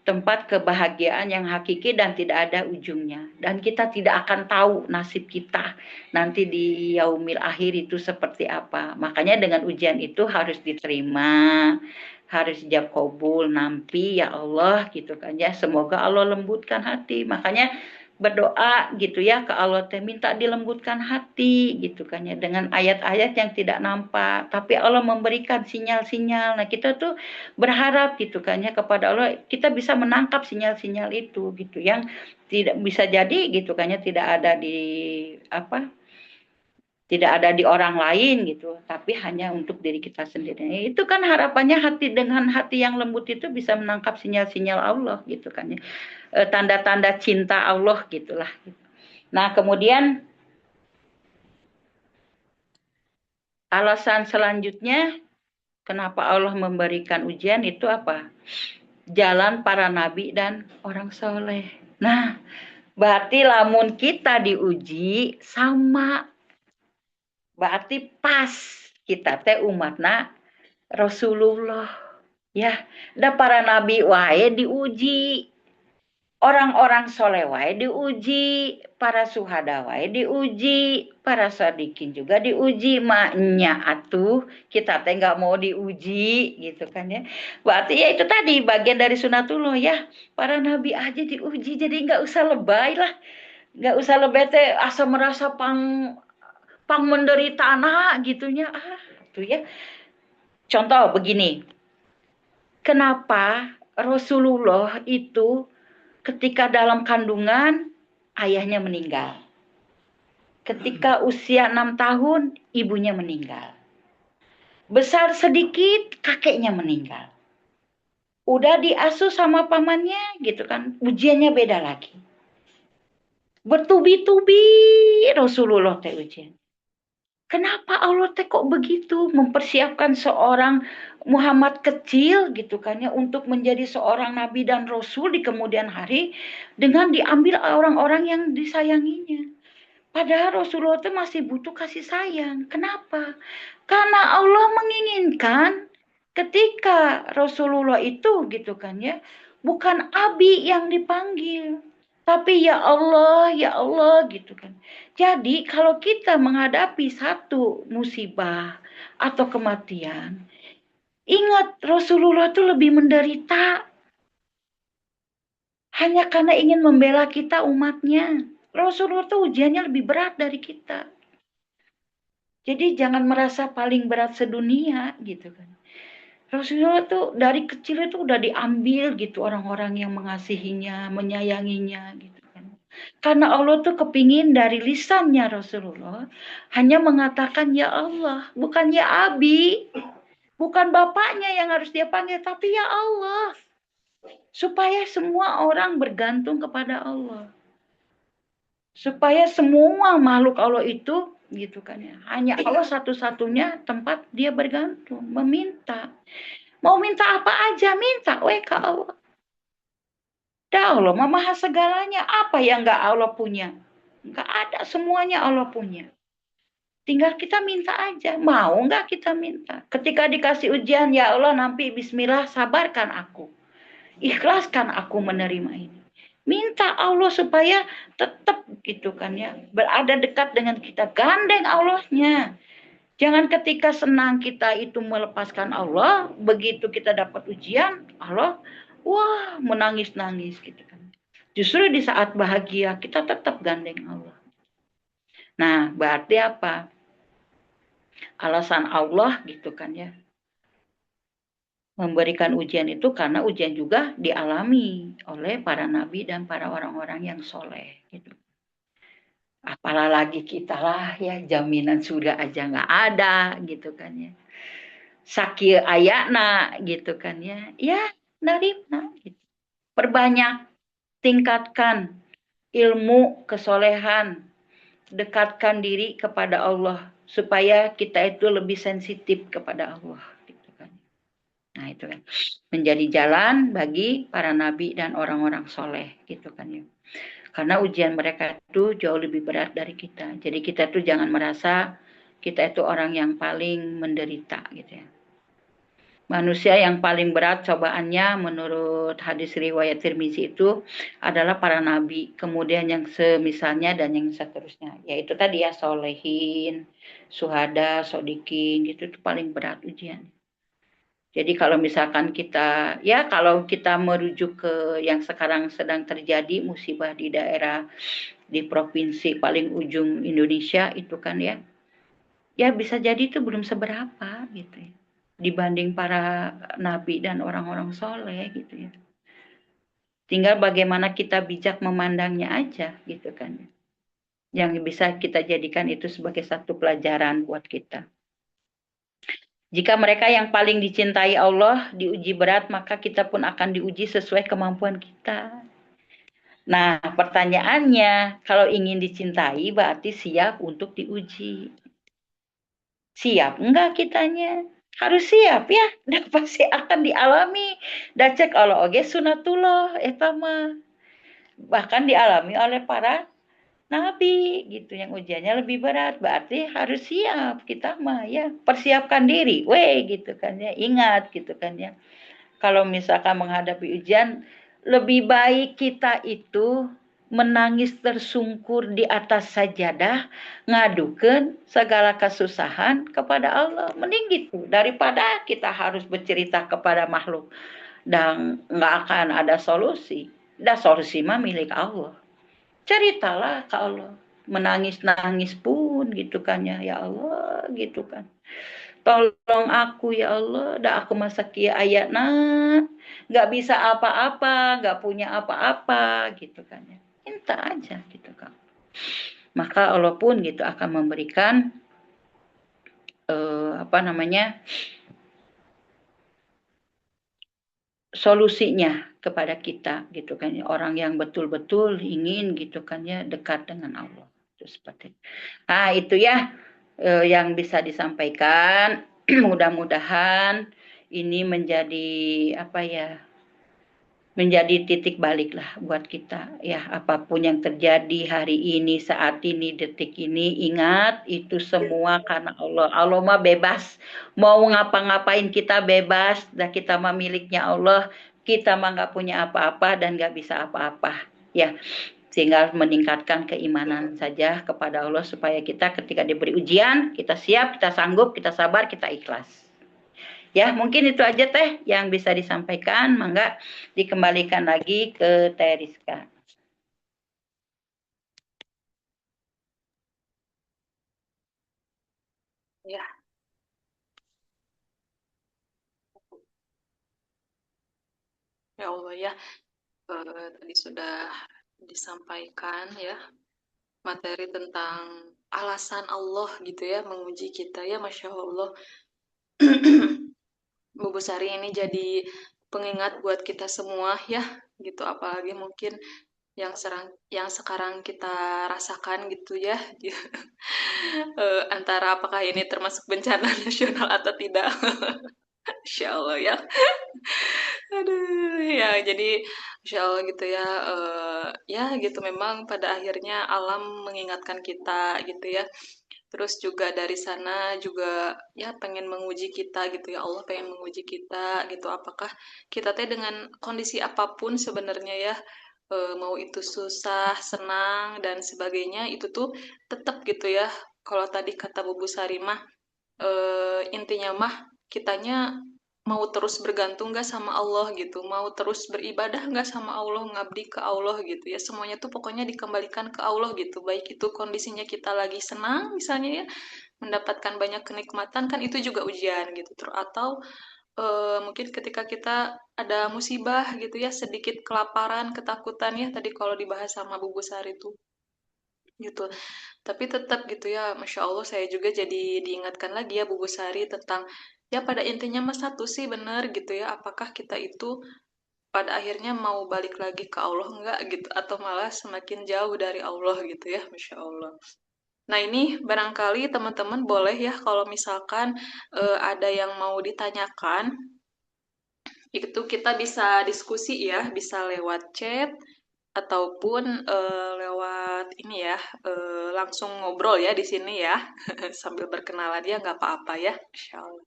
Tempat kebahagiaan yang hakiki dan tidak ada ujungnya. Dan kita tidak akan tahu nasib kita nanti di yaumil akhir itu seperti apa. Makanya dengan ujian itu harus diterima, harus dijawab kabul, nampi ya Allah gitu kan ya. Semoga Allah lembutkan hati. Makanya berdoa gitu ya ke Allah teh, minta dilembutkan hati gitu kan ya, dengan ayat-ayat yang tidak nampak tapi Allah memberikan sinyal-sinyal. Nah, kita tuh berharap gitu kan ya kepada Allah, kita bisa menangkap sinyal-sinyal itu gitu, yang tidak bisa jadi gitu kan ya, tidak ada di apa, tidak ada di orang lain gitu, tapi hanya untuk diri kita sendiri. Itu kan harapannya hati, dengan hati yang lembut itu bisa menangkap sinyal-sinyal Allah gitu kan ya. Tanda-tanda cinta Allah gitulah. Nah, kemudian alasan selanjutnya kenapa Allah memberikan ujian itu apa? Jalan para nabi dan orang soleh. Nah, berarti lamun kita diuji sama, berarti pas kita teh umatna Rasulullah ya. Da para nabi wae diuji, orang-orang soleh wae diuji, para suhada wae diuji, para sadikin juga diuji. Maknya atuh kita teh nggak mau diuji gitu kan ya. Berarti ya itu tadi bagian dari sunatullah ya. Para nabi aja diuji, jadi nggak usah lebay lah, nggak usah lebay teh asa merasa pang menderita anak gitunya, tuh ya. Contoh begini, kenapa Rasulullah itu ketika dalam kandungan ayahnya meninggal. Ketika usia 6 tahun ibunya meninggal. Besar sedikit kakeknya meninggal. Udah diasuh sama pamannya gitu kan, ujiannya beda lagi. Bertubi-tubi Rasulullah teh ujian. Kenapa Allah teh kok begitu mempersiapkan seorang Muhammad kecil gitu kan ya untuk menjadi seorang nabi dan rasul di kemudian hari dengan diambil orang-orang yang disayanginya. Padahal Rasulullah itu masih butuh kasih sayang. Kenapa? Karena Allah menginginkan ketika Rasulullah itu gitu kan ya, bukan Abi yang dipanggil, tapi ya Allah gitu kan. Jadi kalau kita menghadapi satu musibah atau kematian, ingat Rasulullah itu lebih menderita hanya karena ingin membela kita umatnya. Rasulullah itu ujiannya lebih berat dari kita. Jadi jangan merasa paling berat sedunia gitu kan. Rasulullah tuh dari kecil itu udah diambil gitu orang-orang yang mengasihinya, menyayanginya gitu kan. Karena Allah tuh kepingin dari lisannya Rasulullah hanya mengatakan ya Allah, bukan ya Abi, bukan bapaknya yang harus dia panggil, tapi ya Allah. Supaya semua orang bergantung kepada Allah. supaya semua makhluk Allah itu gitu kan ya, hanya Allah satu-satunya tempat dia bergantung, meminta. Mau minta apa aja minta, ke Allah. Dah Allah maha segalanya, apa yang nggak Allah punya? Nggak ada, semuanya Allah punya. Tinggal kita minta aja, mau nggak kita minta. Ketika dikasih ujian, ya Allah nanti bismillah sabarkan aku. Ikhlaskan aku menerima ini. Minta Allah supaya tetap gitu kan ya, berada dekat dengan kita. Gandeng Allahnya. Jangan ketika senang kita itu melepaskan Allah, begitu kita dapat ujian, Allah, wah menangis-nangis gitu kan. Justru di saat bahagia kita tetap gandeng Allah. Nah, berarti apa? Alasan Allah gitu kan ya, memberikan ujian itu karena ujian juga dialami oleh para nabi dan para orang-orang yang soleh gitu. Apalagi kita lah ya, jaminan surga aja nggak ada gitu kan ya. Sakir ayakna gitu kan ya. Ya, naripna gitu. Perbanyak, tingkatkan ilmu kesolehan, dekatkan diri kepada Allah supaya kita itu lebih sensitif kepada Allah gitu kan. Nah, itu kan menjadi jalan bagi para nabi dan orang-orang soleh gitu kan ya. Karena ujian mereka itu jauh lebih berat dari kita. Jadi kita tuh jangan merasa kita itu orang yang paling menderita gitu ya. Manusia yang paling berat cobaannya menurut hadis riwayat Tirmizi itu adalah para nabi, kemudian yang semisalnya dan yang seterusnya. Yaitu tadi ya solehin, suhada, sodikin, gitu itu paling berat ujian. Jadi kalau misalkan kita, ya kalau kita merujuk ke yang sekarang sedang terjadi musibah di daerah, di provinsi paling ujung Indonesia itu kan ya, ya bisa jadi itu belum seberapa gitu ya, dibanding para nabi dan orang-orang soleh gitu ya. Tinggal bagaimana kita bijak memandangnya aja gitu kan ya. Yang bisa kita jadikan itu sebagai satu pelajaran buat kita. Jika mereka yang paling dicintai Allah diuji berat, maka kita pun akan diuji sesuai kemampuan kita. Nah, pertanyaannya, kalau ingin dicintai berarti siap untuk diuji. Siap enggak kitanya? Harus siap ya, dan pasti akan dialami. Dan cek Allah oge sunatullah, mah. Bahkan dialami oleh para nabi gitu yang ujiannya lebih berat, berarti harus siap kita mah ya, persiapkan diri gitu kan ya, ingat gitu kan ya, kalau misalkan menghadapi ujian lebih baik kita itu menangis tersungkur di atas sajadah, ngadukan segala kesusahan kepada Allah, mending gitu daripada kita harus bercerita kepada makhluk dan nggak akan ada solusi. Dan solusi mah milik Allah. Ceritalah ke Allah, menangis-nangis pun gitu kan ya, ya Allah gitu kan, tolong aku ya Allah, dah aku masa kia ayatna nggak bisa apa-apa, nggak punya apa-apa gitu kan ya, minta aja gitu kan, maka Allah pun gitu akan memberikan apa namanya, solusinya kepada kita gitu kan ya, orang yang betul-betul ingin gitu kan ya dekat dengan Allah itu seperti itu. Nah itu ya yang bisa disampaikan. Mudah-mudahan ini menjadi apa ya, menjadi titik balik lah buat kita ya, apapun yang terjadi hari ini, saat ini, detik ini, ingat itu semua karena Allah. Allah mah bebas, mau ngapa-ngapain kita bebas, dan kita mah miliknya Allah, kita mah nggak punya apa-apa dan nggak bisa apa-apa ya, tinggal meningkatkan keimanan saja kepada Allah supaya kita ketika diberi ujian kita siap, kita sanggup, kita sabar, kita ikhlas. Ya, mungkin itu aja Teh yang bisa disampaikan. Mangga dikembalikan lagi ke Teh Rizka. Ya, ya Allah ya, tadi sudah disampaikan ya materi tentang alasan Allah gitu ya menguji kita ya, Masya Allah. Bu Busari ini jadi pengingat buat kita semua ya gitu, apalagi mungkin yang sekarang kita rasakan gitu ya. Antara apakah ini termasuk bencana nasional atau tidak. Insya Allah ya. Aduh, ya jadi insya Allah gitu ya. Ya gitu memang pada akhirnya alam mengingatkan kita gitu ya. Terus juga dari sana juga ya pengen menguji kita gitu ya, Allah pengen menguji kita gitu. Apakah kita teh dengan kondisi apapun sebenarnya ya, mau itu susah, senang dan sebagainya itu tuh tetap gitu ya. Kalau tadi kata Bu Sari mah, intinya mah kitanya mau terus bergantung nggak sama Allah gitu, mau terus beribadah nggak sama Allah, ngabdi ke Allah gitu ya. Semuanya tuh pokoknya dikembalikan ke Allah gitu. Baik itu kondisinya kita lagi senang misalnya ya, mendapatkan banyak kenikmatan kan itu juga ujian gitu. Terus atau mungkin ketika kita ada musibah gitu ya, sedikit kelaparan, ketakutan ya tadi kalau dibahas sama Bu Sari itu gitu. Tapi tetap gitu ya, Masya Allah saya juga jadi diingatkan lagi ya Bu Sari tentang ya pada intinya mas satu sih benar gitu ya, apakah kita itu pada akhirnya mau balik lagi ke Allah enggak gitu, atau malah semakin jauh dari Allah gitu ya, Masya Allah. Nah ini barangkali teman-teman boleh ya kalau misalkan ada yang mau ditanyakan, itu kita bisa diskusi ya, bisa lewat chat ataupun lewat ini ya, langsung ngobrol ya di sini ya, sambil berkenalan ya nggak apa-apa ya, Insya Allah.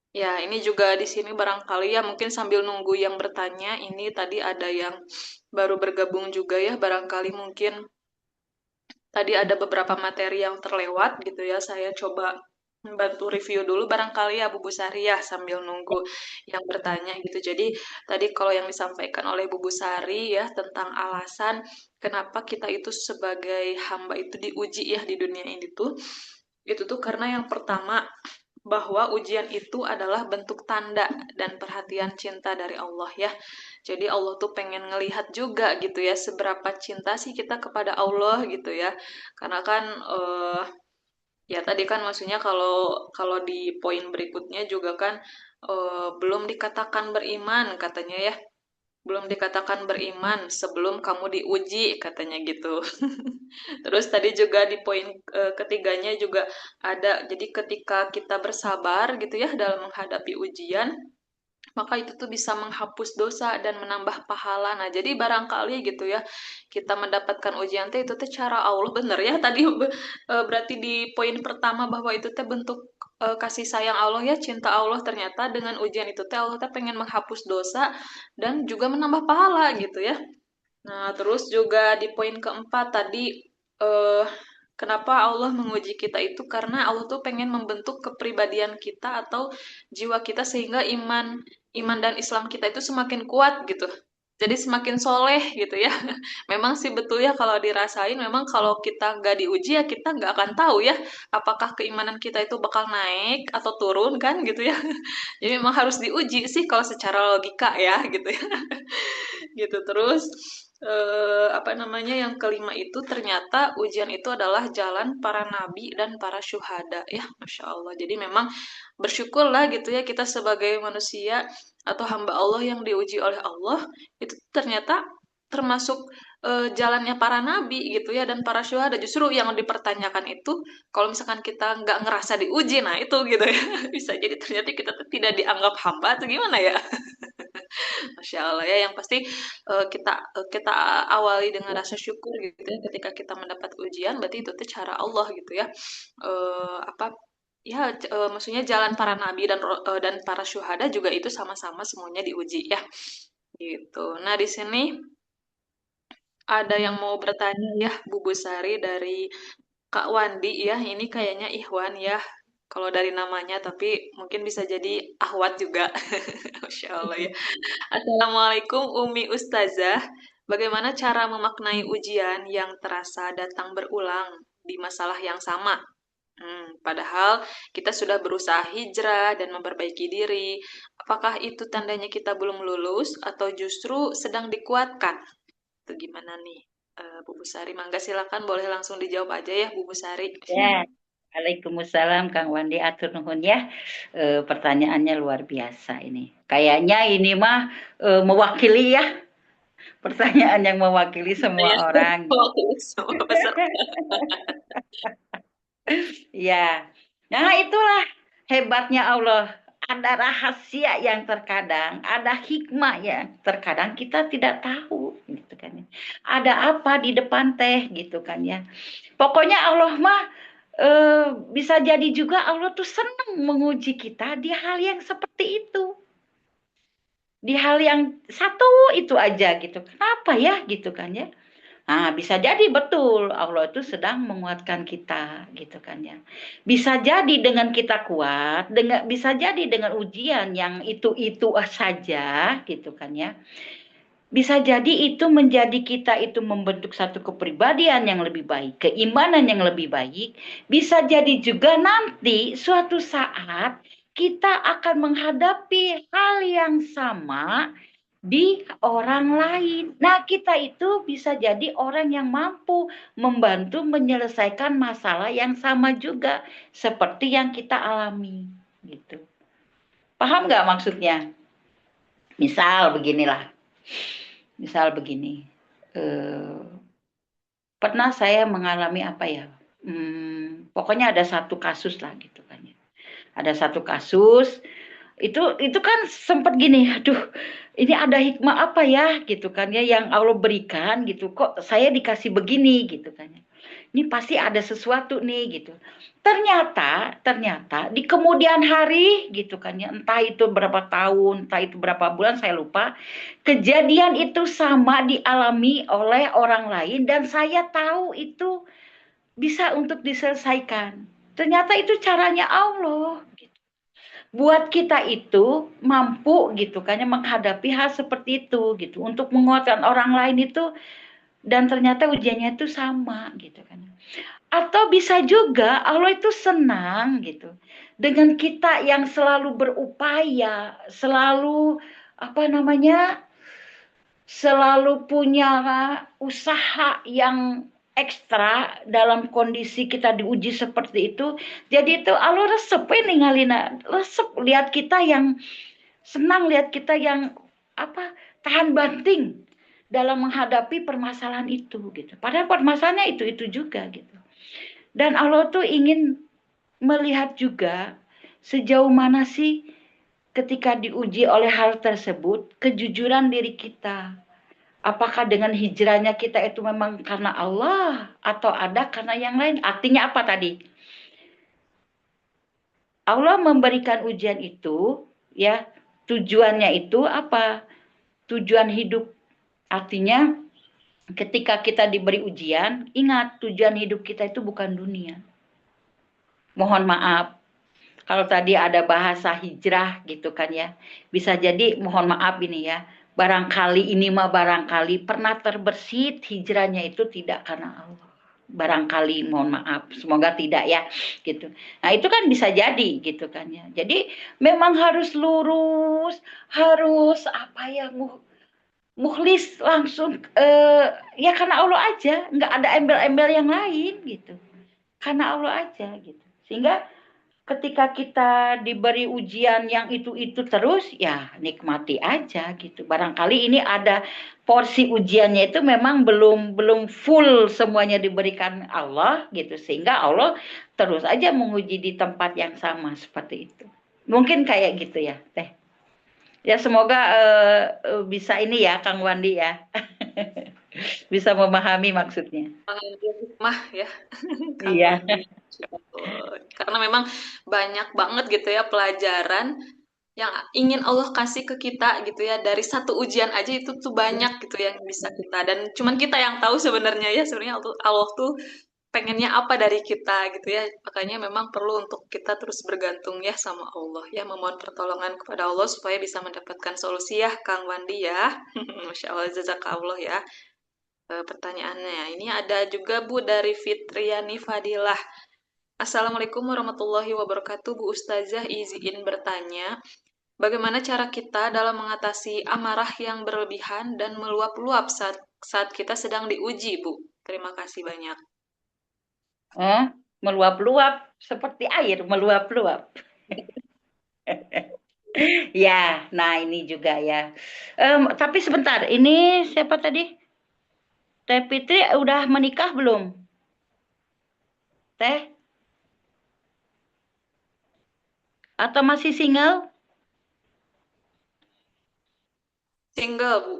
Ya, ini juga di sini barangkali ya mungkin sambil nunggu yang bertanya, ini tadi ada yang baru bergabung juga ya, barangkali mungkin tadi ada beberapa materi yang terlewat gitu ya, saya coba membantu review dulu barangkali ya Bu Sari ya sambil nunggu yang bertanya gitu. Jadi tadi kalau yang disampaikan oleh Bu Sari ya tentang alasan kenapa kita itu sebagai hamba itu diuji ya di dunia ini tuh, itu tuh karena yang pertama bahwa ujian itu adalah bentuk tanda dan perhatian cinta dari Allah ya. Jadi Allah tuh pengen ngelihat juga gitu ya seberapa cinta sih kita kepada Allah gitu ya. Karena kan ya tadi kan maksudnya kalau kalau di poin berikutnya juga kan belum dikatakan beriman katanya ya. Belum dikatakan beriman sebelum kamu diuji katanya gitu. Terus tadi juga di poin ketiganya juga ada, jadi ketika kita bersabar gitu ya dalam menghadapi ujian, maka itu tuh bisa menghapus dosa dan menambah pahala. Nah, jadi barangkali gitu ya, kita mendapatkan ujian teh itu teh cara Allah bener ya. Tadi berarti di poin pertama bahwa itu teh bentuk kasih sayang Allah ya, cinta Allah ternyata dengan ujian itu teh Allah teh pengen menghapus dosa dan juga menambah pahala gitu ya. Nah, terus juga di poin keempat tadi, kenapa Allah menguji kita itu karena Allah tuh pengen membentuk kepribadian kita atau jiwa kita sehingga iman dan Islam kita itu semakin kuat gitu. Jadi semakin soleh gitu ya. Memang sih betul ya kalau dirasain, memang kalau kita nggak diuji ya kita nggak akan tahu ya apakah keimanan kita itu bakal naik atau turun kan gitu ya. Jadi memang harus diuji sih kalau secara logika ya gitu ya. Gitu terus apa namanya yang kelima itu ternyata ujian itu adalah jalan para nabi dan para syuhada ya, Masya Allah. Jadi memang bersyukurlah gitu ya kita sebagai manusia atau hamba Allah yang diuji oleh Allah itu ternyata termasuk jalannya para nabi gitu ya dan para syuhada. Justru yang dipertanyakan itu kalau misalkan kita nggak ngerasa diuji, nah itu gitu ya bisa jadi ternyata kita tuh tidak dianggap hamba atau gimana ya. Masya Allah ya, yang pasti kita awali dengan rasa syukur gitu ya, ketika kita mendapat ujian, berarti itu tuh cara Allah gitu ya. Apa ya maksudnya jalan para nabi dan para syuhada juga itu sama-sama semuanya diuji ya. Gitu. Nah, di sini ada yang mau bertanya ya, Bu Busari dari Kak Wandi ya. Ini kayaknya Ikhwan ya. Kalau dari namanya, tapi mungkin bisa jadi Ahwat juga. Masya Allah ya. Assalamualaikum Umi Ustazah. Bagaimana cara memaknai ujian yang terasa datang berulang di masalah yang sama? Padahal kita sudah berusaha hijrah dan memperbaiki diri. Apakah itu tandanya kita belum lulus atau justru sedang dikuatkan? Itu gimana nih, Bu Busari? Mangga silakan boleh langsung dijawab aja ya, Bu Busari. Ya, Waalaikumsalam Kang Wandi atur nuhun ya. Pertanyaannya luar biasa ini. Kayaknya ini mah mewakili ya, Pertanyaan yang mewakili semua Saya orang. mewakili semua peserta. Ya, nah itulah hebatnya Allah. Ada rahasia yang terkadang, ada hikmah yang terkadang kita tidak tahu, gitu kan ya. Ada apa di depan teh, gitu kan ya. Pokoknya Allah mah bisa jadi juga Allah tuh senang menguji kita di hal yang seperti itu. Di hal yang satu itu aja gitu. Kenapa ya gitu kan ya? Nah, bisa jadi betul Allah itu sedang menguatkan kita gitu kan ya. Bisa jadi dengan kita kuat, dengan bisa jadi dengan ujian yang itu-itu saja gitu kan ya. Bisa jadi itu menjadi kita itu membentuk satu kepribadian yang lebih baik, keimanan yang lebih baik. Bisa jadi juga nanti suatu saat kita akan menghadapi hal yang sama di orang lain. Nah, kita itu bisa jadi orang yang mampu membantu menyelesaikan masalah yang sama juga seperti yang kita alami gitu. Paham nggak maksudnya? Misal beginilah, misal begini. Eh, Pernah saya mengalami apa ya? Pokoknya ada satu kasus lah gitu kan ya. Ada satu kasus itu kan sempat gini, aduh, ini ada hikmah apa ya gitu kan ya yang Allah berikan gitu. Kok saya dikasih begini gitu kan ya. Ini pasti ada sesuatu nih gitu. Ternyata di kemudian hari gitu kan ya, entah itu berapa tahun, entah itu berapa bulan saya lupa, kejadian itu sama dialami oleh orang lain dan saya tahu itu bisa untuk diselesaikan. Ternyata itu caranya Allah. Buat kita itu mampu gitu kan ya menghadapi hal seperti itu gitu untuk menguatkan orang lain itu dan ternyata ujiannya itu sama gitu kan. Atau bisa juga Allah itu senang gitu dengan kita yang selalu berupaya, selalu apa namanya? Selalu punya usaha yang ekstra dalam kondisi kita diuji seperti itu. Jadi itu Allah resep ninggalin, resep lihat kita yang senang, lihat kita yang apa tahan banting dalam menghadapi permasalahan itu gitu. Padahal permasalahannya itu juga gitu. Dan Allah tuh ingin melihat juga sejauh mana sih ketika diuji oleh hal tersebut kejujuran diri kita. Apakah dengan hijrahnya kita itu memang karena Allah atau ada karena yang lain? Artinya apa tadi? Allah memberikan ujian itu, ya, tujuannya itu apa? Tujuan hidup. Artinya ketika kita diberi ujian, ingat tujuan hidup kita itu bukan dunia. Mohon maaf, kalau tadi ada bahasa hijrah gitu kan ya. Bisa jadi mohon maaf ini ya. Barangkali ini mah barangkali pernah terbersit hijrahnya itu tidak karena Allah. Barangkali mohon maaf, semoga tidak ya gitu. Nah, itu kan bisa jadi gitu kan ya. Jadi memang harus lurus, harus apa ya mukhlis langsung ya karena Allah aja, nggak ada embel-embel yang lain gitu. Karena Allah aja gitu. Sehingga ketika kita diberi ujian yang itu terus, ya nikmati aja gitu. Barangkali ini ada porsi ujiannya itu memang belum full semuanya diberikan Allah gitu. Sehingga Allah terus aja menguji di tempat yang sama seperti itu. Mungkin kayak gitu ya, Teh. Ya semoga bisa ini ya, Kang Wandi ya. Bisa memahami maksudnya. Hikmah ya, Kang Iya. Wandi. Karena memang banyak banget gitu ya pelajaran yang ingin Allah kasih ke kita gitu ya dari satu ujian aja itu tuh banyak gitu yang bisa kita dan cuman kita yang tahu sebenarnya ya sebenarnya Allah tuh pengennya apa dari kita gitu ya makanya memang perlu untuk kita terus bergantung ya sama Allah ya memohon pertolongan kepada Allah supaya bisa mendapatkan solusi ya Kang Wandi ya. Masya Allah jazakallah ya. Pertanyaannya ini ada juga Bu dari Fitriani Fadilah. Assalamualaikum warahmatullahi wabarakatuh Bu Ustazah izin bertanya bagaimana cara kita dalam mengatasi amarah yang berlebihan dan meluap-luap saat kita sedang diuji, Bu? Terima kasih banyak. Meluap-luap seperti air meluap-luap. Ya, nah ini juga ya. Tapi sebentar, ini siapa tadi? Teh Fitri udah menikah belum? Teh? Atau masih single? Single, Bu.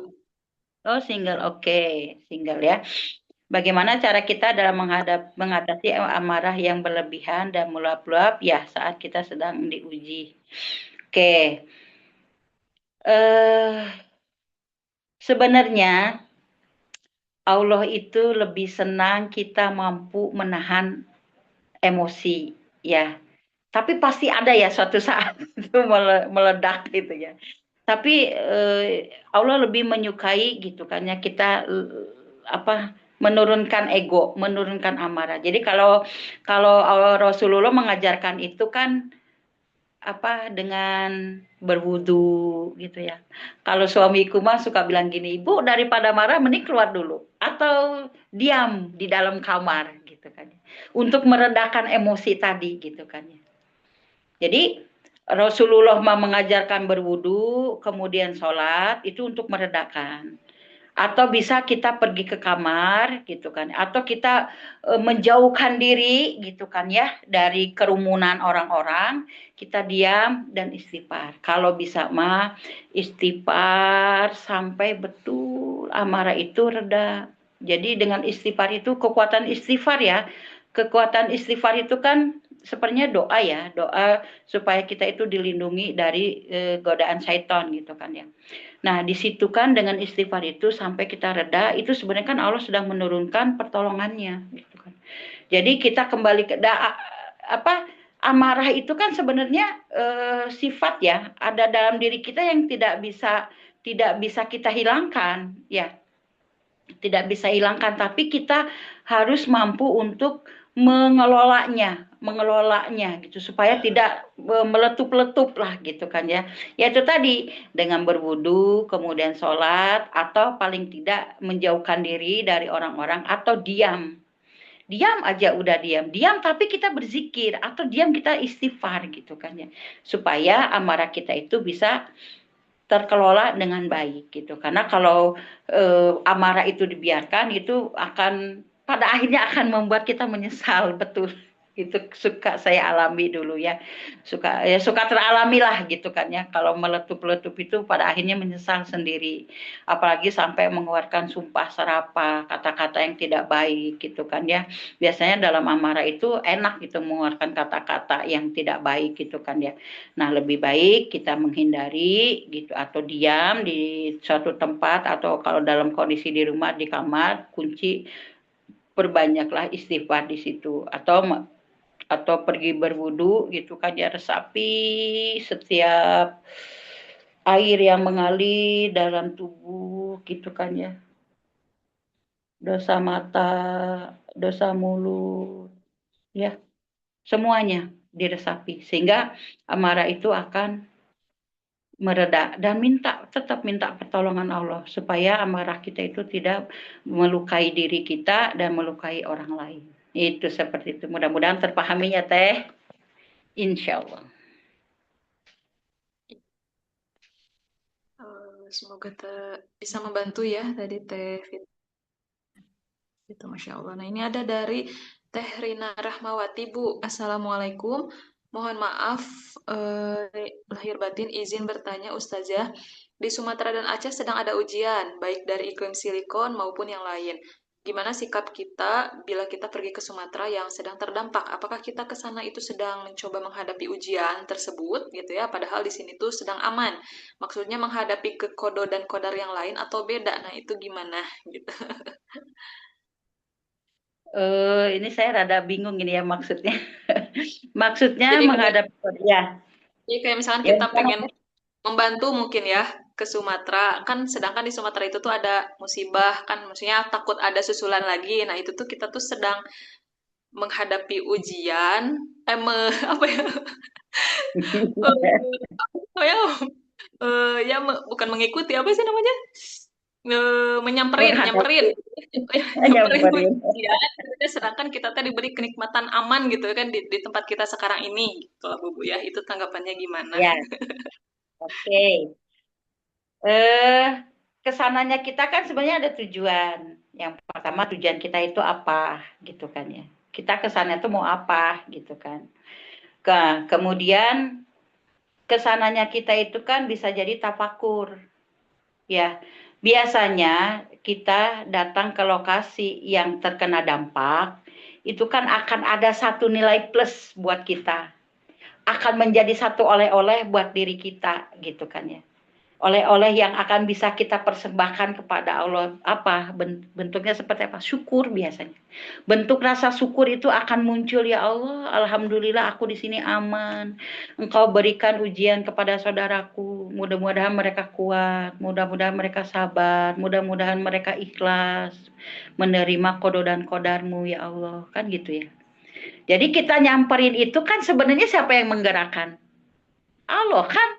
Oh, single. Oke, single ya. Bagaimana cara kita dalam mengatasi amarah yang berlebihan dan meluap-luap ya saat kita sedang diuji. Oke, eh sebenarnya Allah itu lebih senang kita mampu menahan emosi ya. Tapi pasti ada ya suatu saat itu meledak gitu ya. Tapi Allah lebih menyukai gitu kan ya kita apa menurunkan ego, menurunkan amarah. Jadi kalau kalau Rasulullah mengajarkan itu kan apa dengan berwudu gitu ya. Kalau suamiku mah suka bilang gini, "Ibu daripada marah mending keluar dulu atau diam di dalam kamar." gitu kan. Untuk meredakan emosi tadi gitu kan ya. Jadi Rasulullah mengajarkan berwudu, kemudian sholat, itu untuk meredakan. Atau bisa kita pergi ke kamar gitu kan, atau kita menjauhkan diri gitu kan ya dari kerumunan orang-orang, kita diam dan istighfar. Kalau bisa mah istighfar sampai betul amarah itu reda. Jadi dengan istighfar itu kekuatan istighfar ya. Kekuatan istighfar itu kan sepertinya doa ya, doa supaya kita itu dilindungi dari godaan syaitan gitu kan ya. Nah, di situ kan dengan istighfar itu sampai kita reda, itu sebenarnya kan Allah sedang menurunkan pertolongannya gitu kan. Jadi kita kembali ke apa amarah itu kan sebenarnya sifat ya, ada dalam diri kita yang tidak bisa kita hilangkan ya. Tidak bisa hilangkan, tapi kita harus mampu untuk mengelolanya gitu supaya tidak meletup-letup lah gitu kan ya. Ya itu tadi dengan berwudu, kemudian sholat atau paling tidak menjauhkan diri dari orang-orang atau diam. Diam aja udah diam. Diam tapi kita berzikir atau diam kita istighfar gitu kan ya. Supaya amarah kita itu bisa terkelola dengan baik gitu. Karena kalau amarah itu dibiarkan itu akan pada akhirnya akan membuat kita menyesal betul. Itu suka saya alami dulu ya. Suka teralami lah gitu kan ya. Kalau meletup-letup itu pada akhirnya menyesal sendiri. Apalagi sampai mengeluarkan sumpah serapah, kata-kata yang tidak baik gitu kan ya. Biasanya dalam amarah itu enak gitu mengeluarkan kata-kata yang tidak baik gitu kan ya. Nah, lebih baik kita menghindari gitu atau diam di suatu tempat atau kalau dalam kondisi di rumah di kamar kunci, perbanyaklah istighfar di situ atau pergi berwudu gitu kan ya, resapi setiap air yang mengalir dalam tubuh gitu kan ya. Dosa mata, dosa mulut, ya semuanya diresapi sehingga amarah itu akan mereda dan tetap minta pertolongan Allah supaya amarah kita itu tidak melukai diri kita dan melukai orang lain. Itu seperti itu. Mudah-mudahan terpahaminya Teh. Insya Allah. Semoga bisa membantu ya tadi Teh Fit. Itu Masya Allah. Nah ini ada dari Teh Rina Rahmawati, Bu. Assalamualaikum. Mohon maaf, lahir batin izin bertanya Ustazah. Di Sumatera dan Aceh sedang ada ujian, baik dari iklim silikon maupun yang lain. Gimana sikap kita bila kita pergi ke Sumatera yang sedang terdampak? Apakah kita ke sana itu sedang mencoba menghadapi ujian tersebut gitu ya, padahal di sini tuh sedang aman. Maksudnya menghadapi ke kodo dan kodar yang lain atau beda? Nah, itu gimana gitu. Ini saya rada bingung ini ya maksudnya. Maksudnya Jadi kayak, menghadapi ya. misalkan Ya, kita pengen membantu mungkin ya ke Sumatera, kan sedangkan di Sumatera itu tuh ada musibah kan, maksudnya takut ada susulan lagi. Nah, itu tuh kita tuh sedang menghadapi ujian, apa ya? Apa ya? Ya bukan mengikuti apa sih namanya? Nyamperin, menghadapi nyamperin nyamperin. ujian. Sedangkan kita tadi diberi kenikmatan aman gitu kan di tempat kita sekarang ini, gitu lah Bu ya. Itu tanggapannya gimana? Ya, Oke. Eh, Kesananya kita kan sebenarnya ada tujuan. Yang pertama tujuan kita itu apa, gitu kan ya. Kita kesannya itu mau apa, gitu kan. Kemudian kesananya kita itu kan bisa jadi tafakur, ya. Biasanya kita datang ke lokasi yang terkena dampak, itu kan akan ada satu nilai plus buat kita. Akan menjadi satu oleh-oleh buat diri kita, gitu kan ya. Oleh-oleh yang akan bisa kita persembahkan kepada Allah, apa bentuknya seperti apa? Syukur biasanya. Bentuk rasa syukur itu akan muncul, ya Allah, alhamdulillah aku di sini aman. Engkau berikan ujian kepada saudaraku, mudah-mudahan mereka kuat, mudah-mudahan mereka sabar, mudah-mudahan mereka ikhlas menerima kodo dan kodarmu, ya Allah, kan gitu ya. Jadi kita nyamperin itu kan sebenarnya siapa yang menggerakkan? Allah kan.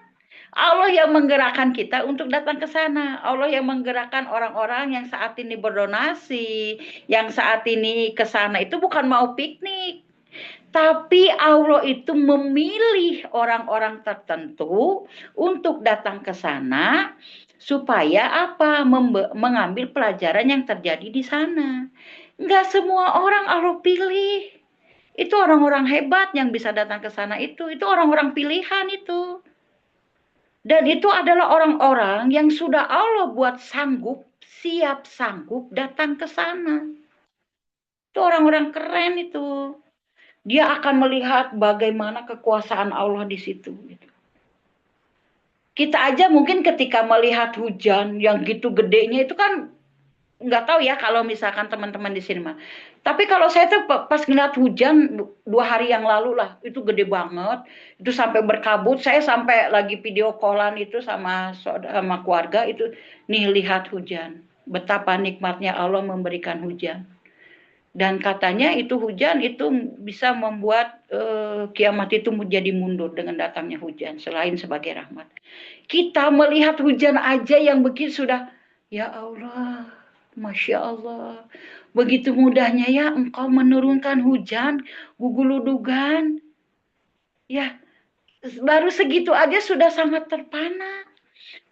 Allah yang menggerakkan kita untuk datang ke sana. Allah yang menggerakkan orang-orang yang saat ini berdonasi, yang saat ini ke sana itu bukan mau piknik. Tapi Allah itu memilih orang-orang tertentu untuk datang ke sana supaya apa? Mengambil pelajaran yang terjadi di sana. Enggak semua orang Allah pilih. Itu orang-orang hebat yang bisa datang ke sana itu. Itu orang-orang pilihan itu. Dan itu adalah orang-orang yang sudah Allah buat sanggup, siap sanggup datang ke sana. Itu orang-orang keren itu. Dia akan melihat bagaimana kekuasaan Allah di situ. Gitu. Kita aja mungkin ketika melihat hujan yang gitu gedenya itu kan nggak tahu ya kalau misalkan teman-teman di sini mah. Tapi kalau saya tuh pas ngeliat hujan 2 hari yang lalu lah, itu gede banget, itu sampai berkabut. Saya sampai lagi video callan itu sama keluarga itu, nih lihat hujan. Betapa nikmatnya Allah memberikan hujan. Dan katanya itu hujan itu bisa membuat kiamat itu menjadi mundur dengan datangnya hujan selain sebagai rahmat. Kita melihat hujan aja yang begitu sudah, ya Allah, Masya Allah. Begitu mudahnya ya engkau menurunkan hujan, guguludugan. Ya, baru segitu aja sudah sangat terpana.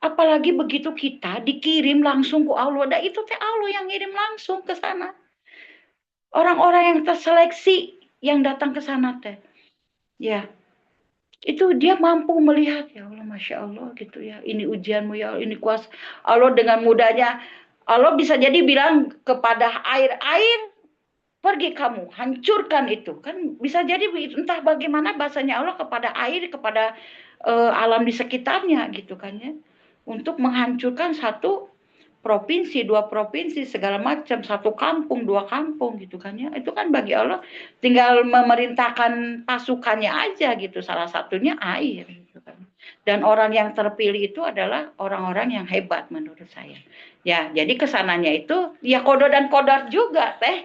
Apalagi begitu kita dikirim langsung ke Allah. Dan itu teh Allah yang ngirim langsung ke sana. Orang-orang yang terseleksi yang datang ke sana teh. Ya, itu dia mampu melihat, ya Allah, Masya Allah gitu ya. Ini ujianmu ya Allah, ini kuasa. Allah dengan mudahnya, Allah bisa jadi bilang kepada air, pergi kamu, hancurkan itu. Kan bisa jadi entah bagaimana bahasanya Allah kepada air, kepada alam di sekitarnya gitu kan ya. Untuk menghancurkan satu provinsi, 2 provinsi, segala macam, 1 kampung, 2 kampung gitu kan ya. Itu kan bagi Allah tinggal memerintahkan pasukannya aja gitu. Salah satunya air gitu kan. Dan orang yang terpilih itu adalah orang-orang yang hebat menurut saya. Ya, jadi kesananya itu ya kodo dan kodar juga teh.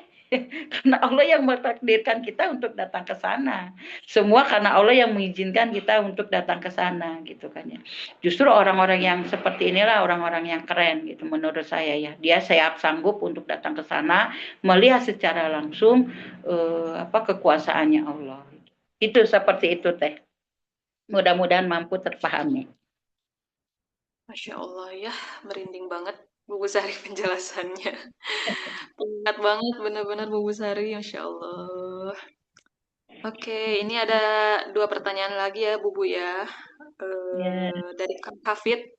Karena Allah yang mentakdirkan kita untuk datang ke sana. Semua karena Allah yang mengizinkan kita untuk datang ke sana gitu kan ya. Justru orang-orang yang seperti inilah orang-orang yang keren gitu menurut saya ya. Dia siap sanggup untuk datang ke sana melihat secara langsung kekuasaannya Allah. Itu seperti itu teh. Mudah-mudahan mampu terpahami. Masya Allah ya, merinding banget Bu Sari penjelasannya. Ingat banget benar-benar Bu Sari, Masya Allah. Oke, ini ada 2 pertanyaan lagi ya Bu ya. Ya. Dari Kang Hafid.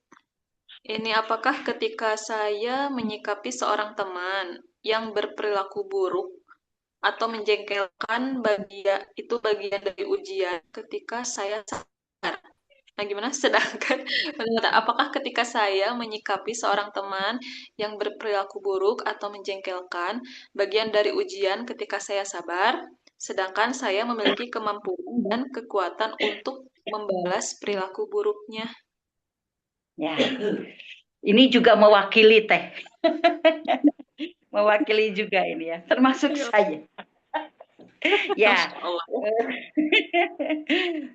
Ini apakah ketika saya menyikapi seorang teman yang berperilaku buruk atau menjengkelkan itu bagian dari ujian ketika saya sadar? Nah, gimana? Sedangkan apakah ketika saya menyikapi seorang teman yang berperilaku buruk atau menjengkelkan bagian dari ujian ketika saya sabar, sedangkan saya memiliki kemampuan dan kekuatan untuk membalas perilaku buruknya? Ya. Ini juga mewakili teh. Mewakili juga ini ya, termasuk Ya, saya. Ya, Masya Allah.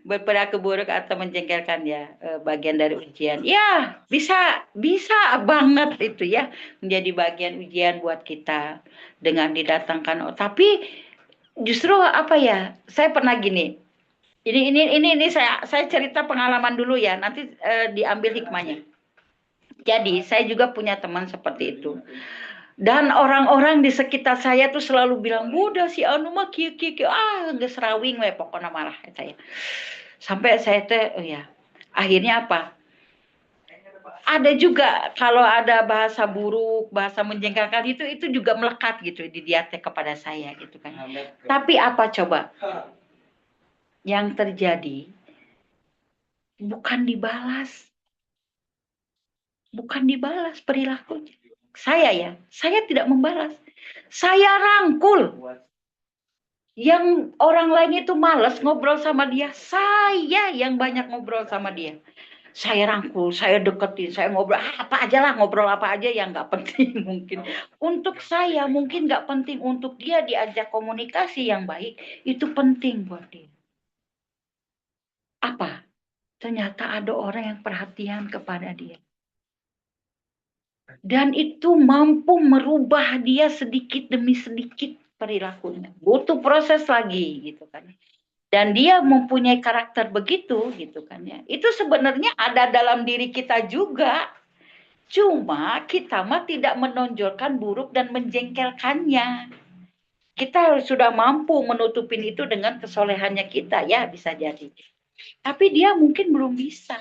berperilaku buruk atau menjengkelkan ya, bagian dari ujian. Ya, bisa bisa banget itu ya menjadi bagian ujian buat kita dengan didatangkan. Tapi justru apa ya? Saya pernah gini. Ini saya cerita pengalaman dulu ya, nanti diambil hikmahnya. Jadi saya juga punya teman seperti itu. Dan orang-orang di sekitar saya tuh selalu bilang, "Budak si anu mah kieu kieu kieu geus rawing we pokoknya malah," saya. Sampai saya teh oh ya. Akhirnya apa? Ada juga kalau ada bahasa buruk, bahasa menjengkelkan itu juga melekat gitu di dia teh kepada saya gitu kan. Tapi apa coba? Yang terjadi bukan dibalas, bukan dibalas perilakunya. Saya tidak membalas. Saya rangkul. Yang orang lain itu males ngobrol sama dia, saya yang banyak ngobrol sama dia. Saya rangkul, saya deketin, saya ngobrol apa aja lah, ngobrol apa aja yang nggak penting mungkin. Untuk saya mungkin nggak penting, untuk dia diajak komunikasi yang baik, itu penting buat dia. Apa? Ternyata ada orang yang perhatian kepada dia. Dan itu mampu merubah dia sedikit demi sedikit perilakunya. Butuh proses lagi gitu kan. Dan dia mempunyai karakter begitu gitu kan ya. Itu sebenarnya ada dalam diri kita juga. Cuma kita mah tidak menonjolkan buruk dan menjengkelkannya. Kita sudah mampu menutupin itu dengan kesolehannya kita ya bisa jadi. Tapi dia mungkin belum bisa.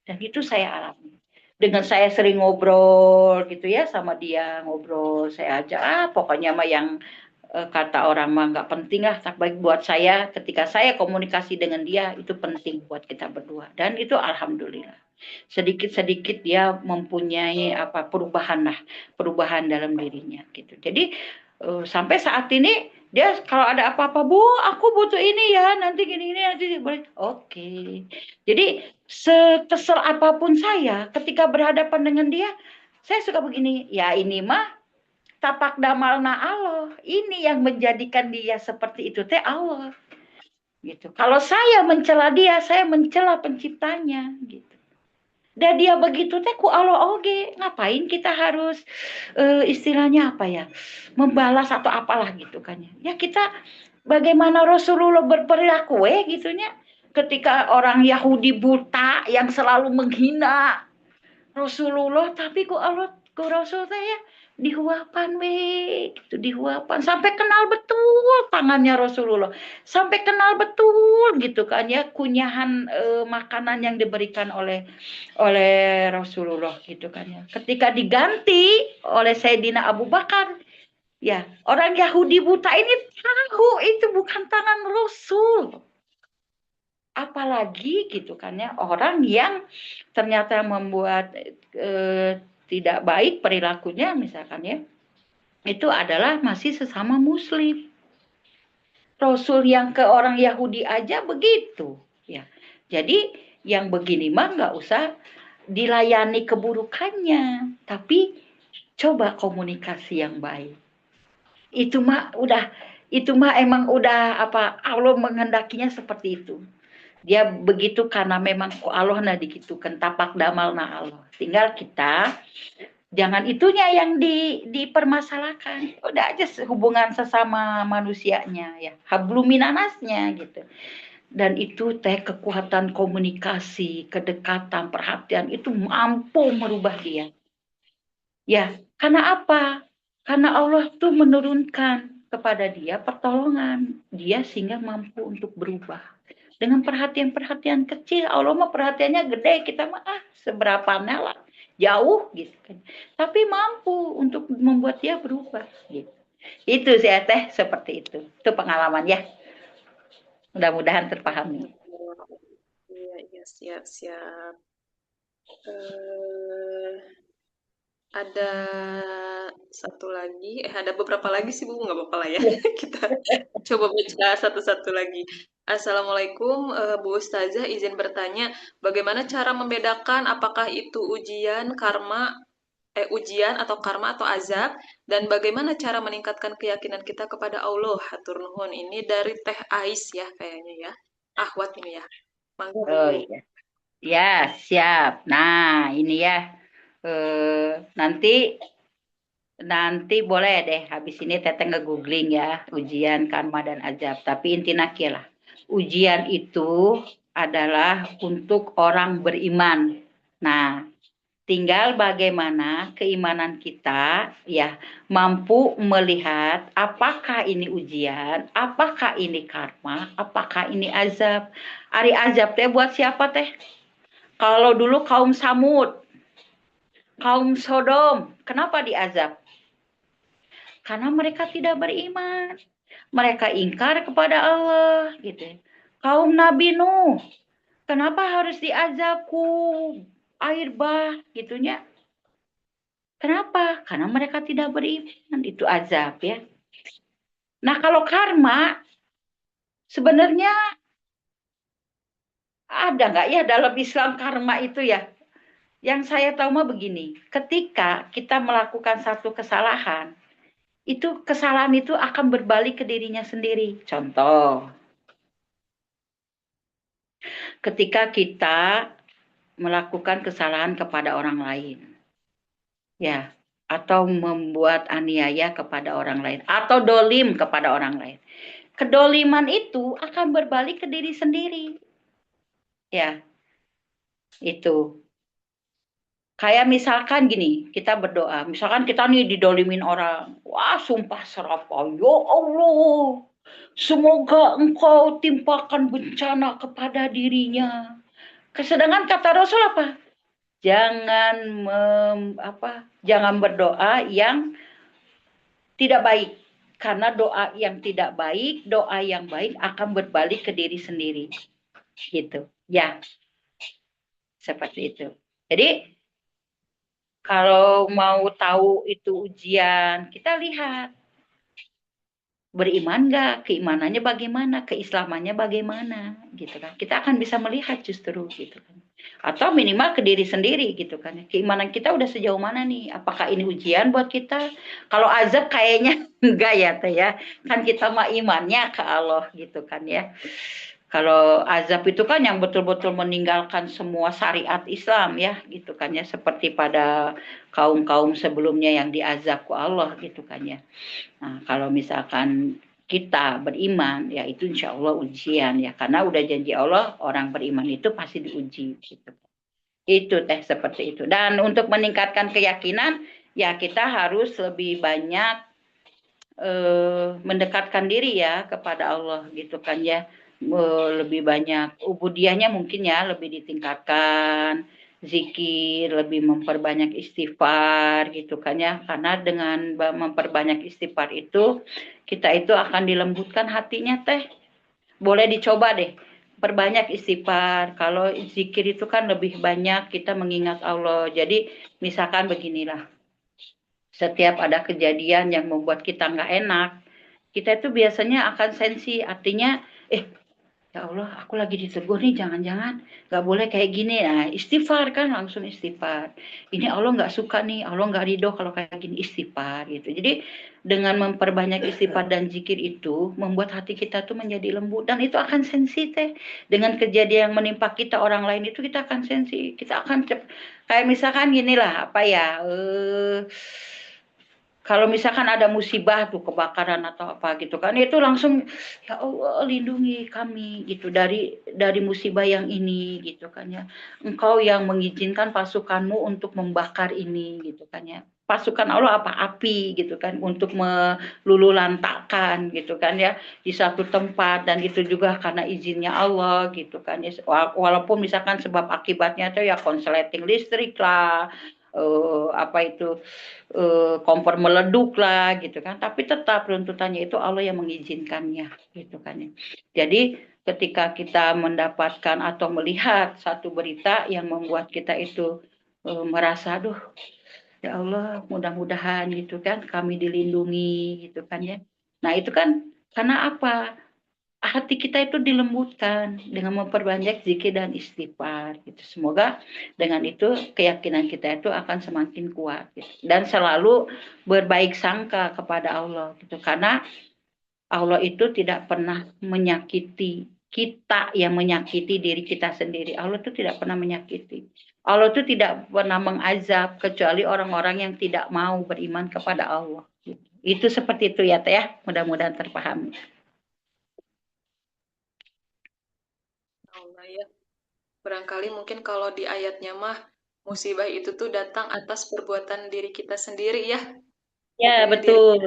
Dan itu saya alami. Dengan saya sering ngobrol gitu ya sama dia, ngobrol saya aja pokoknya mah yang kata orang mah nggak penting lah, tapi buat saya ketika saya komunikasi dengan dia itu penting buat kita berdua, dan itu alhamdulillah sedikit-sedikit dia mempunyai apa perubahan lah, perubahan dalam dirinya gitu. Jadi sampai saat ini dia kalau ada apa-apa, "Bu, aku butuh ini ya, nanti gini-gini nanti boleh." Oke. Jadi sekesel apapun saya ketika berhadapan dengan dia, saya suka begini, ya ini mah tapak damalna Allah. Ini yang menjadikan dia seperti itu teh Allah. Gitu. Kalau saya mencela dia, saya mencela penciptanya gitu. Dan dia begitu teh ku Allah oge. Ngapain kita harus istilahnya apa ya? Membalas atau apalah gitu kan ya. Ya kita bagaimana Rasulullah berperilaku gitunya. Ketika orang Yahudi buta yang selalu menghina Rasulullah, tapi ku Allah ku Rasul saya dihuapan gitu, dihuapan sampai kenal betul tangannya Rasulullah, sampai kenal betul gitu kan ya kunyahan makanan yang diberikan oleh Rasulullah gitu kan ya. Ketika diganti oleh Sayyidina Abu Bakar, ya orang Yahudi buta ini tahu itu bukan tangan Rasul. Apalagi gitu kan ya orang yang ternyata membuat tidak baik perilakunya misalkan ya, itu adalah masih sesama muslim. Rasul yang ke orang Yahudi aja begitu ya. Jadi yang begini mah nggak usah dilayani keburukannya, tapi coba komunikasi yang baik. Itu mah emang udah apa Allah menghendakinya seperti itu. Dia begitu karena memang Allah nah digitukan tapak damal na Allah. Tinggal kita jangan itunya yang dipermasalahkan. Udah aja hubungan sesama manusianya ya. Habluminanasnya gitu. Dan itu teh kekuatan komunikasi, kedekatan, perhatian itu mampu merubah dia. Ya, karena apa? Karena Allah tuh menurunkan kepada dia pertolongan. Dia sehingga mampu untuk berubah. Dengan perhatian-perhatian kecil, Allah mah perhatiannya gede, kita mah seberapa lah, jauh gitu kan. Tapi mampu untuk membuat dia berubah gitu. Itu sih teh seperti itu. Itu pengalaman ya. Mudah-mudahan terpahami. Iya, iya, siap, siap. Eh, ada satu lagi, ada beberapa lagi sih Bu, nggak apa-apa lah ya. Kita coba baca satu-satu lagi. Assalamualaikum, Bu Ustazah, izin bertanya, bagaimana cara membedakan apakah itu ujian atau karma atau azab, dan bagaimana cara meningkatkan keyakinan kita kepada Allah? Hatur nuhun. Ini dari Teh Ais ya kayaknya ya. Ahwat ini ya. Mangga Bu. Oh iya. Ya, siap. Nah, ini ya. Nanti nanti boleh deh habis ini teteh nge-googling ya ujian karma dan azab. Tapi inti nakil lah. Ujian itu adalah untuk orang beriman. Nah, tinggal bagaimana keimanan kita ya mampu melihat apakah ini ujian, apakah ini karma, apakah ini azab. Ari azab teh buat siapa teh? Kalau dulu kaum Samud, kaum Sodom, kenapa diazab? Karena mereka tidak beriman. Mereka ingkar kepada Allah gitu. Kaum Nabi Nuh, kenapa harus diazabku air bah gitunya? Kenapa? Karena mereka tidak beriman. Itu azab ya. Nah, kalau karma sebenarnya ada nggak ya dalam Islam karma itu ya? Yang saya tahu mah begini, ketika kita melakukan satu kesalahan, itu kesalahan itu akan berbalik ke dirinya sendiri. Contoh, ketika kita melakukan kesalahan kepada orang lain, ya, atau membuat aniaya kepada orang lain, atau dolim kepada orang lain. Kedoliman itu akan berbalik ke diri sendiri. Ya, itu. Kayak misalkan gini, kita berdoa. Misalkan kita nih didolimin orang. Wah, sumpah serapah. Ya Allah, semoga engkau timpakan bencana kepada dirinya. Sedangkan kata Rasul apa? Jangan berdoa yang tidak baik. Karena doa yang tidak baik, doa yang baik akan berbalik ke diri sendiri. Gitu. Ya, seperti itu. Jadi kalau mau tahu itu ujian, kita lihat beriman nggak, keimanannya bagaimana, keislamannya bagaimana, gitu kan. Kita akan bisa melihat justru gitu kan. Atau minimal ke diri sendiri gitu kan. Keimanan kita udah sejauh mana nih? Apakah ini ujian buat kita? Kalau azab kayaknya enggak ya teh ya. Kan kita mah imannya ke Allah gitu kan ya. Kalau azab itu kan yang betul-betul meninggalkan semua syariat Islam ya gitu kan ya, seperti pada kaum-kaum sebelumnya yang diazab ku Allah gitu kan ya. Nah, kalau misalkan kita beriman ya itu insya Allah ujian ya, karena udah janji Allah orang beriman itu pasti diuji gitu. Itu teh seperti itu. Dan untuk meningkatkan keyakinan ya kita harus lebih banyak mendekatkan diri ya kepada Allah gitu kan ya. Lebih banyak ubudiahnya mungkin ya lebih ditingkatkan, zikir, lebih memperbanyak istighfar gitu kan ya. Karena dengan memperbanyak istighfar itu kita itu akan dilembutkan hatinya teh. Boleh dicoba deh. Perbanyak istighfar. Kalau zikir itu kan lebih banyak kita mengingat Allah. Jadi misalkan beginilah, setiap ada kejadian yang membuat kita nggak enak, kita itu biasanya akan sensi, artinya, ya Allah, aku lagi ditegur nih, jangan-jangan nggak boleh kayak gini. Nah, istighfar kan, langsung istighfar. Ini Allah nggak suka nih, Allah nggak ridho kalau kayak gini, istighfar gitu. Jadi dengan memperbanyak istighfar dan zikir itu membuat hati kita tuh menjadi lembut dan itu akan sensitif. Dengan kejadian yang menimpa kita orang lain itu kita akan sensi, kita akan kayak misalkan gini lah apa ya. Kalau misalkan ada musibah tuh kebakaran atau apa gitu kan itu langsung ya Allah lindungi kami gitu dari musibah yang ini gitu kan ya, engkau yang mengizinkan pasukanmu untuk membakar ini gitu kan ya, pasukan Allah apa api gitu kan untuk meluluhlantakkan gitu kan ya di satu tempat, dan itu juga karena izinnya Allah gitu kan ya, walaupun misalkan sebab akibatnya tuh ya konsleting listrik lah, apa itu, kompor meleduk lah gitu kan, tapi tetap runtutannya itu Allah yang mengizinkannya gitu kan ya. Jadi ketika kita mendapatkan atau melihat satu berita yang membuat kita itu merasa aduh ya Allah mudah-mudahan gitu kan kami dilindungi gitu kan ya. Nah itu kan karena apa? Hati kita itu dilembutkan dengan memperbanyak zikir dan istighfar gitu. Semoga dengan itu keyakinan kita itu akan semakin kuat gitu. Dan selalu berbaik sangka kepada Allah gitu. Karena Allah itu tidak pernah menyakiti kita, yang menyakiti diri kita sendiri. Allah itu tidak pernah menyakiti. Allah itu tidak pernah mengazab kecuali orang-orang yang tidak mau beriman kepada Allah. Gitu. Itu seperti itu ya Teh ya. Mudah-mudahan terpahami. Barangkali mungkin kalau di ayatnya mah musibah itu tuh datang atas perbuatan diri kita sendiri ya, Ya, pokoknya diri betul.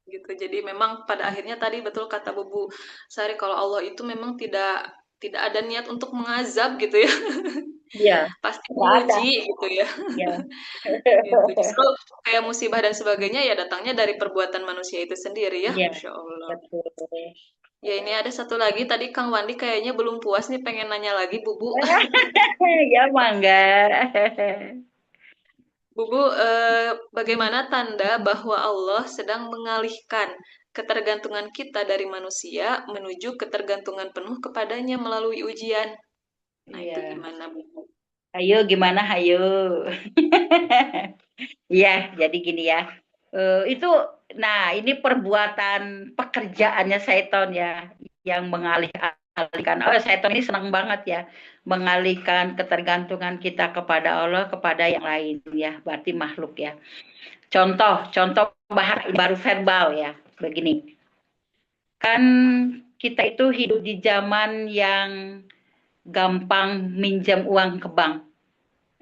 gitu. Jadi memang pada akhirnya tadi betul kata Bubu Sari kalau Allah itu memang tidak tidak ada niat untuk mengazab gitu ya, Iya, pasti nggak ada. menguji gitu ya. Ya. Gitu. Justru kayak musibah dan sebagainya ya datangnya dari perbuatan manusia itu sendiri ya, Iya, Masya Allah. betul. Ya ini ada satu lagi tadi Kang Wandi kayaknya belum puas nih pengen nanya lagi Bubu. Ya, mangga. Bubu, bagaimana tanda bahwa Allah sedang mengalihkan ketergantungan kita dari manusia menuju ketergantungan penuh kepadanya melalui ujian? Nah, itu Iya. gimana, Bubu? Ayo, gimana? Ayo. Iya, jadi gini ya. Itu, nah ini perbuatan pekerjaannya setan ya, yang mengalihkan. Oh, setan ini senang banget ya, mengalihkan ketergantungan kita kepada Allah, kepada yang lain ya, berarti makhluk ya. Contoh baru verbal ya, begini. Kan kita itu hidup di zaman yang gampang minjam uang ke bank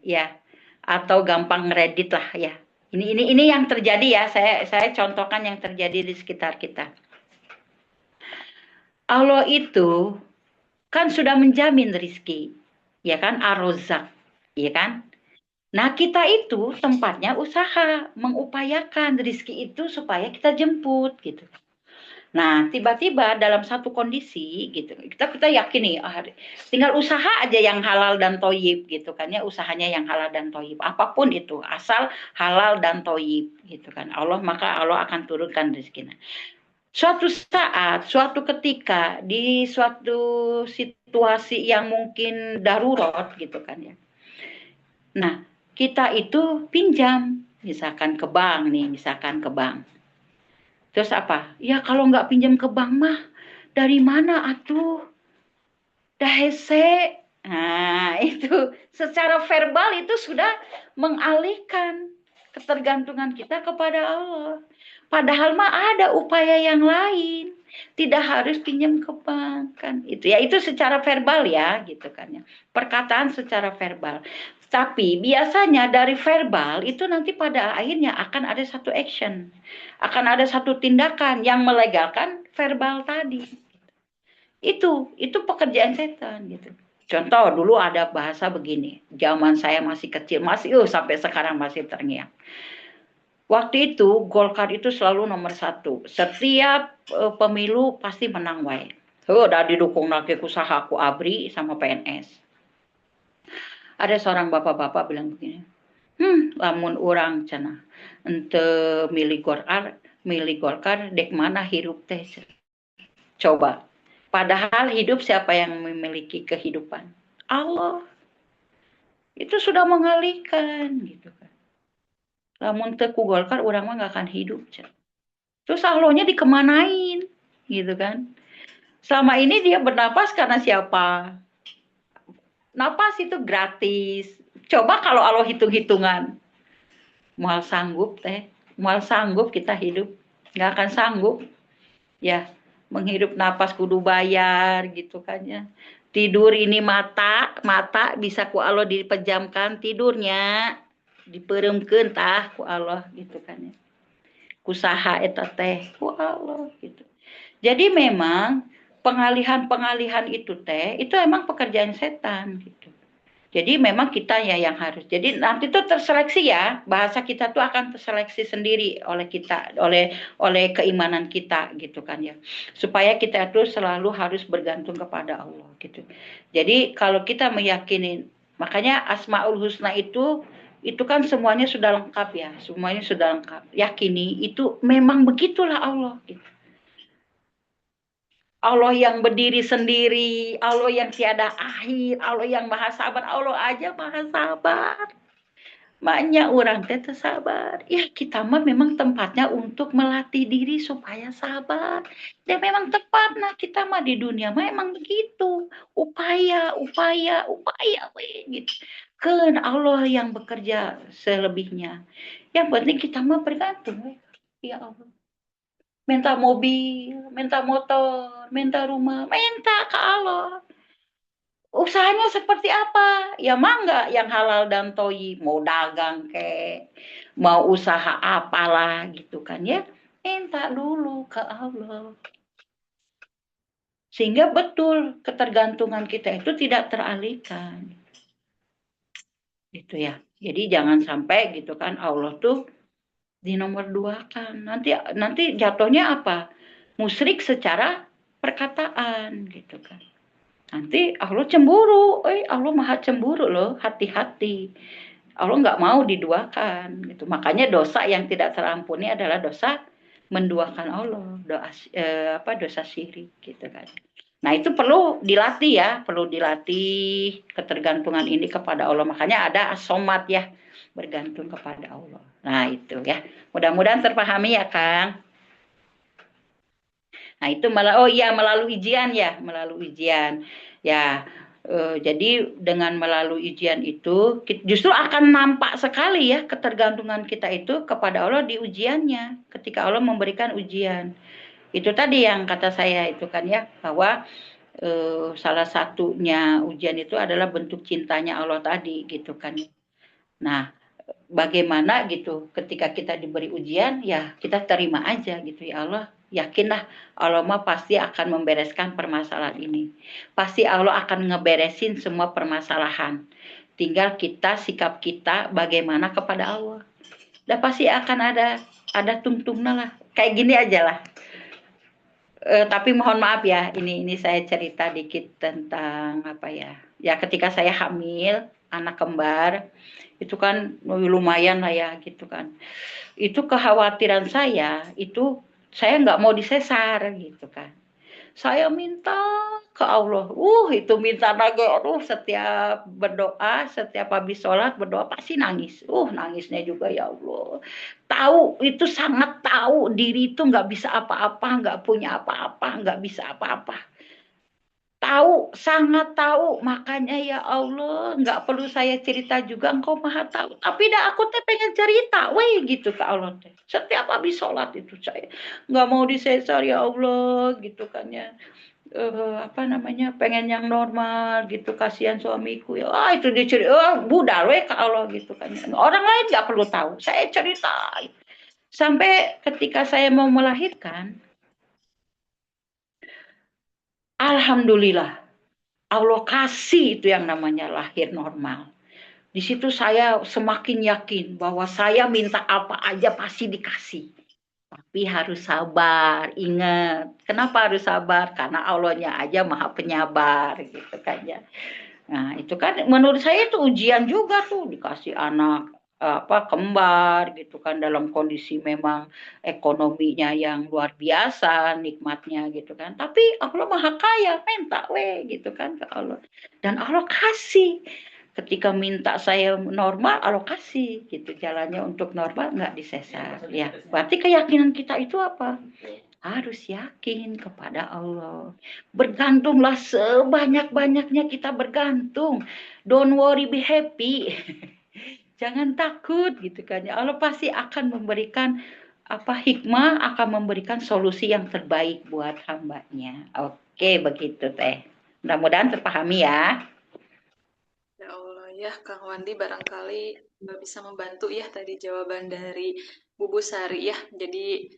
ya, atau gampang ngeredit lah ya. Ini yang terjadi ya. Saya contohkan yang terjadi di sekitar kita. Allah itu kan sudah menjamin rizki, ya kan, arozak, ya kan. Nah kita itu tempatnya usaha mengupayakan rizki itu supaya kita jemput gitu. Nah, tiba-tiba dalam satu kondisi gitu, kita yakin nih, tinggal usaha aja yang halal dan toyib gitu kan ya, usahanya yang halal dan toyib, apapun itu, asal halal dan toyib gitu kan. Maka Allah akan turunkan rezekinya. Suatu saat, suatu ketika, di suatu situasi yang mungkin darurat gitu kan ya. Nah, kita itu pinjam, misalkan ke bank nih, misalkan ke bank. Terus apa? Ya kalau nggak pinjam ke bank mah dari mana atuh? Dahese. Nah, itu secara verbal itu sudah mengalihkan ketergantungan kita kepada Allah. Padahal mah ada upaya yang lain. Tidak harus pinjam ke bank kan. Itu ya itu secara verbal ya gitu kan ya. Perkataan secara verbal. Tapi biasanya dari verbal itu nanti pada akhirnya akan ada satu action. Akan ada satu tindakan yang melegalkan verbal tadi. Itu pekerjaan setan gitu. Contoh dulu ada bahasa begini, zaman saya masih kecil, masih sampai sekarang masih terngiang. Waktu itu Golkar itu selalu nomor satu. Setiap pemilu pasti menang wae. Udah didukung lagi usaha ku ABRI sama PNS. Ada seorang bapak-bapak bilang begini, lamun orang cina, ente milih Golkar, dek mana hirup teh. Coba. Padahal hidup siapa yang memiliki kehidupan? Allah. Itu sudah mengalihkan gitu kan. Lamun teu ku Golkar urang mah gak akan hidup. Terus Allahnya dikemanain gitu kan. Selama ini dia bernapas karena siapa? Napas itu gratis. Coba kalau Allah hitung-hitungan. Mual sanggup teh. Mual sanggup kita hidup. Gak akan sanggup. Ya, menghirup napas kudu bayar gitu kan ya. Tidur ini mata bisa ku Allah dipejamkan tidurnya, dipereumkeun tah ku Allah gitu kan ya. Kusaha eta teh ku Allah gitu. Jadi memang pengalihan-pengalihan itu teh itu emang pekerjaan setan gitu. Jadi memang kita ya yang harus. Jadi nanti tuh terseleksi ya, bahasa kita tuh akan terseleksi sendiri oleh kita, oleh keimanan kita gitu kan ya. Supaya kita tuh selalu harus bergantung kepada Allah gitu. Jadi kalau kita meyakini, makanya Asmaul Husna itu kan semuanya sudah lengkap ya, semuanya sudah lengkap. Yakini itu memang begitulah Allah gitu. Allah yang berdiri sendiri, Allah yang tiada akhir, Allah yang maha sabar, Allah aja maha sabar. Banyak orang teh sabar. Ya kita mah memang tempatnya untuk melatih diri supaya sabar. Dan memang tepat nah kita mah di dunia mah emang begitu. Upaya gitu. Kan Allah yang bekerja selebihnya. Yang penting kita mah bergantung. Ya Allah. Minta mobil, minta motor, minta rumah, minta ke Allah. usahanya seperti apa? Ya mangga yang halal dan toyi, mau dagang kek, mau usaha apalah gitu kan ya. Minta dulu ke Allah. Sehingga betul ketergantungan kita itu tidak teralihkan. Gitu ya. Jadi jangan sampai gitu kan Allah tuh di nomor dua kan. Nanti nanti jatuhnya apa? Musyrik secara perkataan gitu kan. Nanti Allah cemburu. Allah maha cemburu loh. Hati-hati. Allah nggak mau diduakan gitu. Makanya dosa yang tidak terampuni adalah dosa menduakan Allah, dosa syirik gitu kan. Nah, itu perlu dilatih ya, perlu dilatih ketergantungan ini kepada Allah. Makanya ada asomat ya, bergantung kepada Allah. Nah, itu ya. Mudah-mudahan terpahami ya, Kang. Nah, itu oh iya melalui ujian ya, melalui ujian. Ya, jadi dengan melalui ujian itu justru akan nampak sekali ya ketergantungan kita itu kepada Allah di ujiannya ketika Allah memberikan ujian. Itu tadi yang kata saya itu kan ya bahwa salah satunya ujian itu adalah bentuk cintanya Allah tadi gitu kan. Nah, bagaimana gitu ketika kita diberi ujian ya kita terima aja gitu ya Allah, yakinlah Allah mah pasti akan membereskan permasalahan ini, pasti Allah akan ngeberesin semua permasalahan, tinggal kita sikap kita bagaimana kepada Allah, dan pasti akan ada tungtungnya lah, kayak gini aja lah. Tapi mohon maaf ya, ini saya cerita dikit tentang apa ya. Ya ketika saya hamil anak kembar, itu kan lumayan lah ya gitu kan. Itu kekhawatiran itu saya nggak mau disesar gitu kan. Saya minta ke Allah. Itu minta lagi. Setiap berdoa, setiap habis sholat berdoa pasti nangis. Nangisnya juga ya Allah. Tahu, itu sangat tahu diri itu nggak bisa apa-apa, nggak punya apa-apa, nggak bisa apa-apa. Tahu, sangat tahu. Makanya ya Allah, nggak perlu saya cerita juga, Engkau maha tahu. Tapi dah aku teh pengen cerita, weh gitu ke Allah teh. Setiap habis sholat itu saya nggak mau disesar ya Allah, gitu kan ya. Apa namanya, pengen yang normal gitu, kasihan suamiku ya. Itu dia cerita, budal weh ke Allah gitu kan. Ya. Orang lain nggak perlu tahu, saya cerita. Sampai ketika saya mau melahirkan, alhamdulillah Allah kasih itu yang namanya lahir normal. Di situ saya semakin yakin bahwa saya minta apa aja pasti dikasih. Tapi harus sabar, ingat. Kenapa harus sabar? Karena Allahnya aja maha penyabar gitu kan ya. Nah, itu kan menurut saya itu ujian juga tuh dikasih anak kembar gitu kan dalam kondisi memang ekonominya yang luar biasa nikmatnya gitu kan. Tapi Allah Maha Kaya, minta gitu kan ke Allah. Dan Allah kasih. Ketika minta saya normal, Allah kasih gitu jalannya untuk normal nggak disesat. Ya, berarti keyakinan kita itu apa? Harus yakin kepada Allah. Bergantunglah sebanyak-banyaknya kita bergantung. Don't worry, be happy. Jangan takut gitu kan. Ya Allah pasti akan memberikan hikmah, akan memberikan solusi yang terbaik buat hambanya. Oke, begitu teh. Mudah-mudahan terpahami ya. Ya Allah, ya Kang Wandi barangkali bisa membantu ya tadi jawaban dari Bu Busari ya. Jadi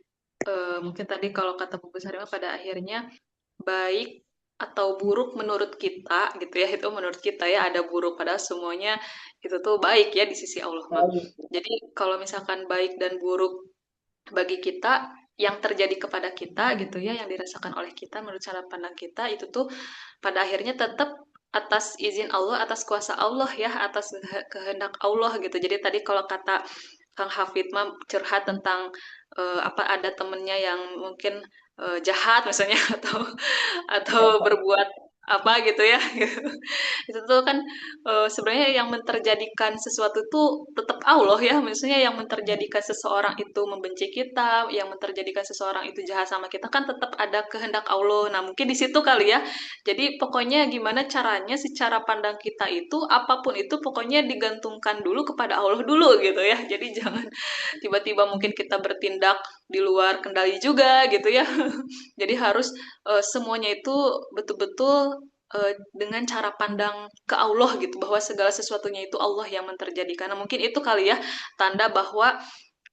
mungkin tadi kalau kata Bu Busari pada akhirnya baik atau buruk menurut kita gitu ya, itu menurut kita ya ada buruk padahal semuanya itu tuh baik ya di sisi Allah mah. Jadi kalau misalkan baik dan buruk bagi kita yang terjadi kepada kita gitu ya, yang dirasakan oleh kita menurut cara pandang kita itu tuh pada akhirnya tetap atas izin Allah, atas kuasa Allah ya, atas kehendak Allah gitu. Jadi tadi kalau kata Kang Hafid mah curhat tentang ada temennya yang mungkin jahat misalnya atau berbuat apa gitu ya. Itu tuh kan sebenarnya yang menterjadikan sesuatu tuh tetap Allah ya, maksudnya yang menterjadikan seseorang itu membenci kita, yang menterjadikan seseorang itu jahat sama kita kan tetap ada kehendak Allah. Nah, mungkin di situ kali ya. Jadi pokoknya gimana caranya secara pandang kita itu apapun itu pokoknya digantungkan dulu kepada Allah dulu gitu ya. Jadi jangan tiba-tiba mungkin kita bertindak di luar kendali juga gitu ya. Jadi harus semuanya itu betul-betul dengan cara pandang ke Allah gitu, bahwa segala sesuatunya itu Allah yang menterjadi. Karena mungkin itu kali ya tanda bahwa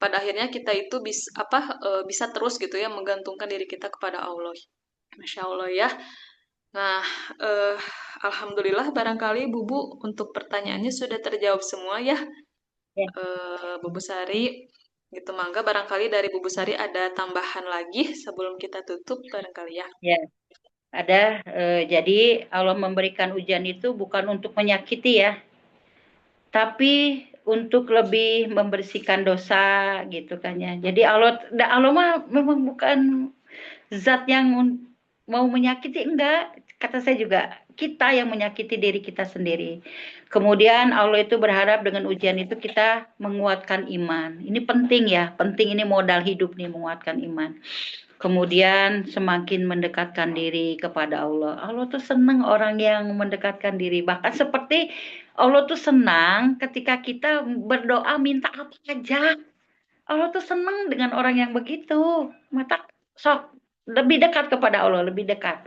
pada akhirnya kita itu bisa terus gitu ya menggantungkan diri kita kepada Allah. Masya Allah ya. Nah, eh, alhamdulillah barangkali Bubu untuk pertanyaannya sudah terjawab semua ya, Ya, Bubu Sari. Gitu mangga barangkali dari Bubu Sari ada tambahan lagi sebelum kita tutup barangkali ya. ya. Ada, jadi Allah memberikan ujian itu bukan untuk menyakiti ya, tapi untuk lebih membersihkan dosa gitu kan ya. Jadi Allah mah memang bukan zat yang mau menyakiti, enggak. Kata saya juga, kita yang menyakiti diri kita sendiri. Kemudian Allah itu berharap dengan ujian itu kita menguatkan iman. Ini penting ya, penting, ini modal hidup nih, menguatkan iman. Kemudian semakin mendekatkan diri kepada Allah. Allah tuh senang orang yang mendekatkan diri. Bahkan seperti Allah tuh senang ketika kita berdoa minta apa aja. Allah tuh senang dengan orang yang begitu. Mata sok lebih dekat kepada Allah, lebih dekat.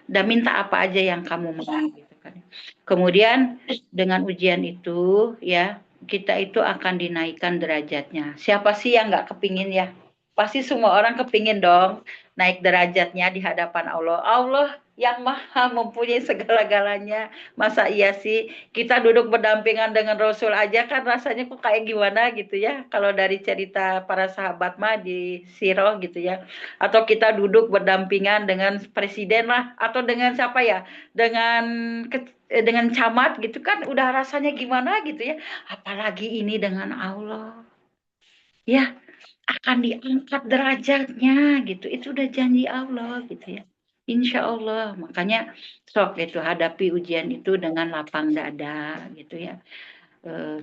Dan minta apa aja yang kamu mau gitu kan. Kemudian dengan ujian itu ya, kita itu akan dinaikkan derajatnya. Siapa sih yang nggak kepingin ya? Pasti semua orang kepingin dong naik derajatnya di hadapan Allah. Allah yang maha mempunyai segala-galanya. Masa iya sih kita duduk berdampingan dengan Rasul aja kan rasanya kok kayak gimana gitu ya. Kalau dari cerita para sahabat mah di Sirah gitu ya. Atau kita duduk berdampingan dengan presiden lah. Atau dengan siapa ya. Dengan camat gitu kan udah rasanya gimana gitu ya. Apalagi ini dengan Allah. Ya, akan diangkat derajatnya gitu. Itu udah janji Allah gitu ya. Insya Allah. Makanya sok itu hadapi ujian itu dengan lapang dada gitu ya.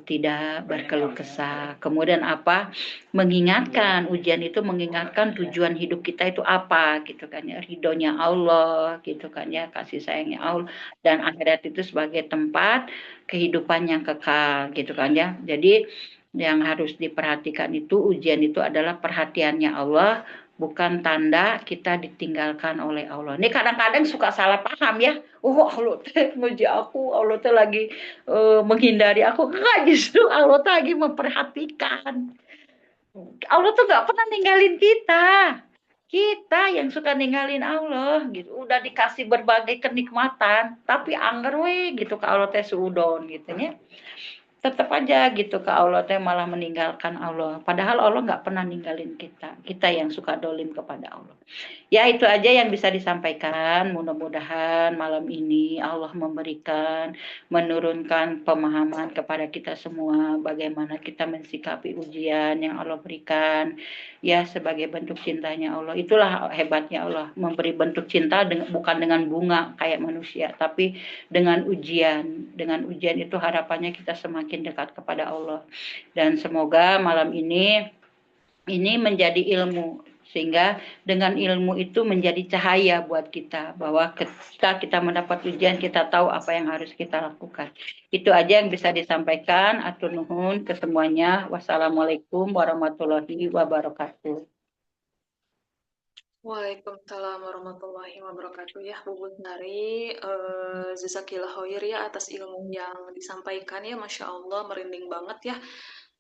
Tidak berkeluh kesah. Kemudian apa? Mengingatkan, ujian itu mengingatkan tujuan hidup kita itu apa gitu kan ya. Ridhonya Allah gitu kan ya, kasih sayangnya Allah, dan akhirat itu sebagai tempat kehidupan yang kekal gitu kan ya. Jadi yang harus diperhatikan itu ujian itu adalah perhatiannya Allah, bukan tanda kita ditinggalkan oleh Allah. Ini kadang-kadang suka salah paham ya. Oh, Allah teh muji aku, Allah teh lagi menghindari aku. Enggak, justru Allah tuh lagi memperhatikan. Allah tuh nggak pernah ninggalin kita. Kita yang suka ninggalin Allah gitu. Udah dikasih berbagai kenikmatan, tapi anger we gitu ke Allah teh suudon gitu ya. Tetap aja gitu ke Allah teh malah meninggalkan Allah. Padahal Allah nggak pernah ninggalin kita. Kita yang suka dolim kepada Allah. Ya itu aja yang bisa disampaikan. Mudah-mudahan malam ini Allah menurunkan pemahaman kepada kita semua. Bagaimana kita mensikapi ujian yang Allah berikan. Ya sebagai bentuk cintanya Allah. Itulah hebatnya Allah. Memberi bentuk cinta bukan dengan bunga kayak manusia. Tapi dengan ujian. Dengan ujian itu harapannya kita semakin dekat kepada Allah. Dan semoga malam ini menjadi ilmu, sehingga dengan ilmu itu menjadi cahaya buat kita, bahwa ketika kita mendapat ujian kita tahu apa yang harus kita lakukan. Itu aja yang bisa disampaikan. Atur nuhun ke semuanya. Wassalamualaikum warahmatullahi wabarakatuh. Waalaikumsalam warahmatullahi wabarakatuh ya Bu Nari, Jazakillah khair ya atas ilmu yang disampaikan ya, Masya Allah merinding banget ya.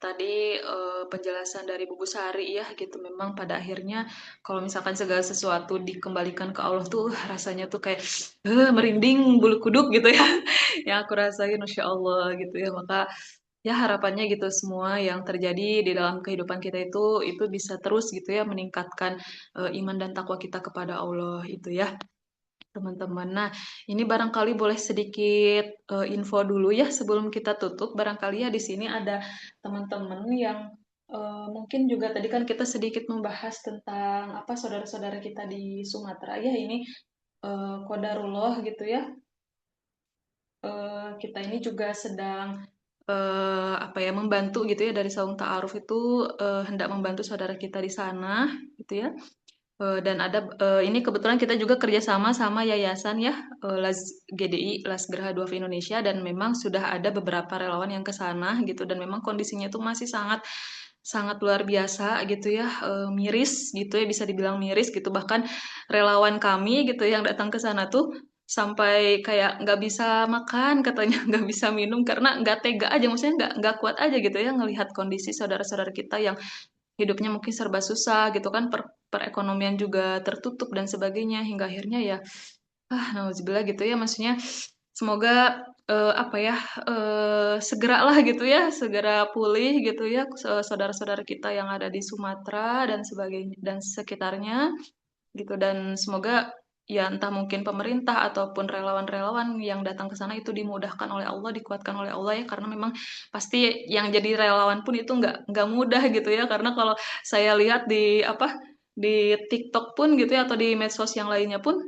Tadi penjelasan dari Bu Sari ya gitu, memang pada akhirnya kalau misalkan segala sesuatu dikembalikan ke Allah tuh rasanya tuh kayak merinding bulu kuduk gitu ya. Yang aku rasain Masya Allah gitu ya, maka ya harapannya gitu semua yang terjadi di dalam kehidupan kita itu bisa terus gitu ya meningkatkan iman dan takwa kita kepada Allah itu ya teman-teman. Nah, ini barangkali boleh sedikit info dulu ya sebelum kita tutup. Barangkali ya di sini ada teman-teman yang mungkin juga tadi kan kita sedikit membahas tentang apa saudara-saudara kita di Sumatera ya, ini Qadarullah gitu ya. Kita ini juga sedang apa ya membantu gitu ya dari Saung Ta'aruf itu hendak membantu saudara kita di sana gitu ya. Dan ada ini kebetulan kita juga kerjasama sama yayasan ya, Las GDI Las Gerha Duafa Indonesia, dan memang sudah ada beberapa relawan yang ke sana gitu, dan memang kondisinya itu masih sangat sangat luar biasa gitu ya, miris gitu ya, bisa dibilang miris gitu, bahkan relawan kami gitu yang datang ke sana tuh sampai kayak nggak bisa makan katanya, nggak bisa minum karena nggak tega aja, maksudnya nggak kuat aja gitu ya ngelihat kondisi saudara-saudara kita yang hidupnya mungkin serba susah gitu kan, perekonomian juga tertutup dan sebagainya, hingga akhirnya ya, nauzubillah gitu ya, maksudnya semoga apa ya, segeralah gitu ya, segera pulih gitu ya, saudara-saudara kita yang ada di Sumatera dan sebagainya dan sekitarnya gitu, dan semoga ya entah mungkin pemerintah ataupun relawan-relawan yang datang ke sana itu dimudahkan oleh Allah, dikuatkan oleh Allah ya, karena memang pasti yang jadi relawan pun itu nggak mudah gitu ya, karena kalau saya lihat di apa, di TikTok pun gitu ya, atau di medsos yang lainnya pun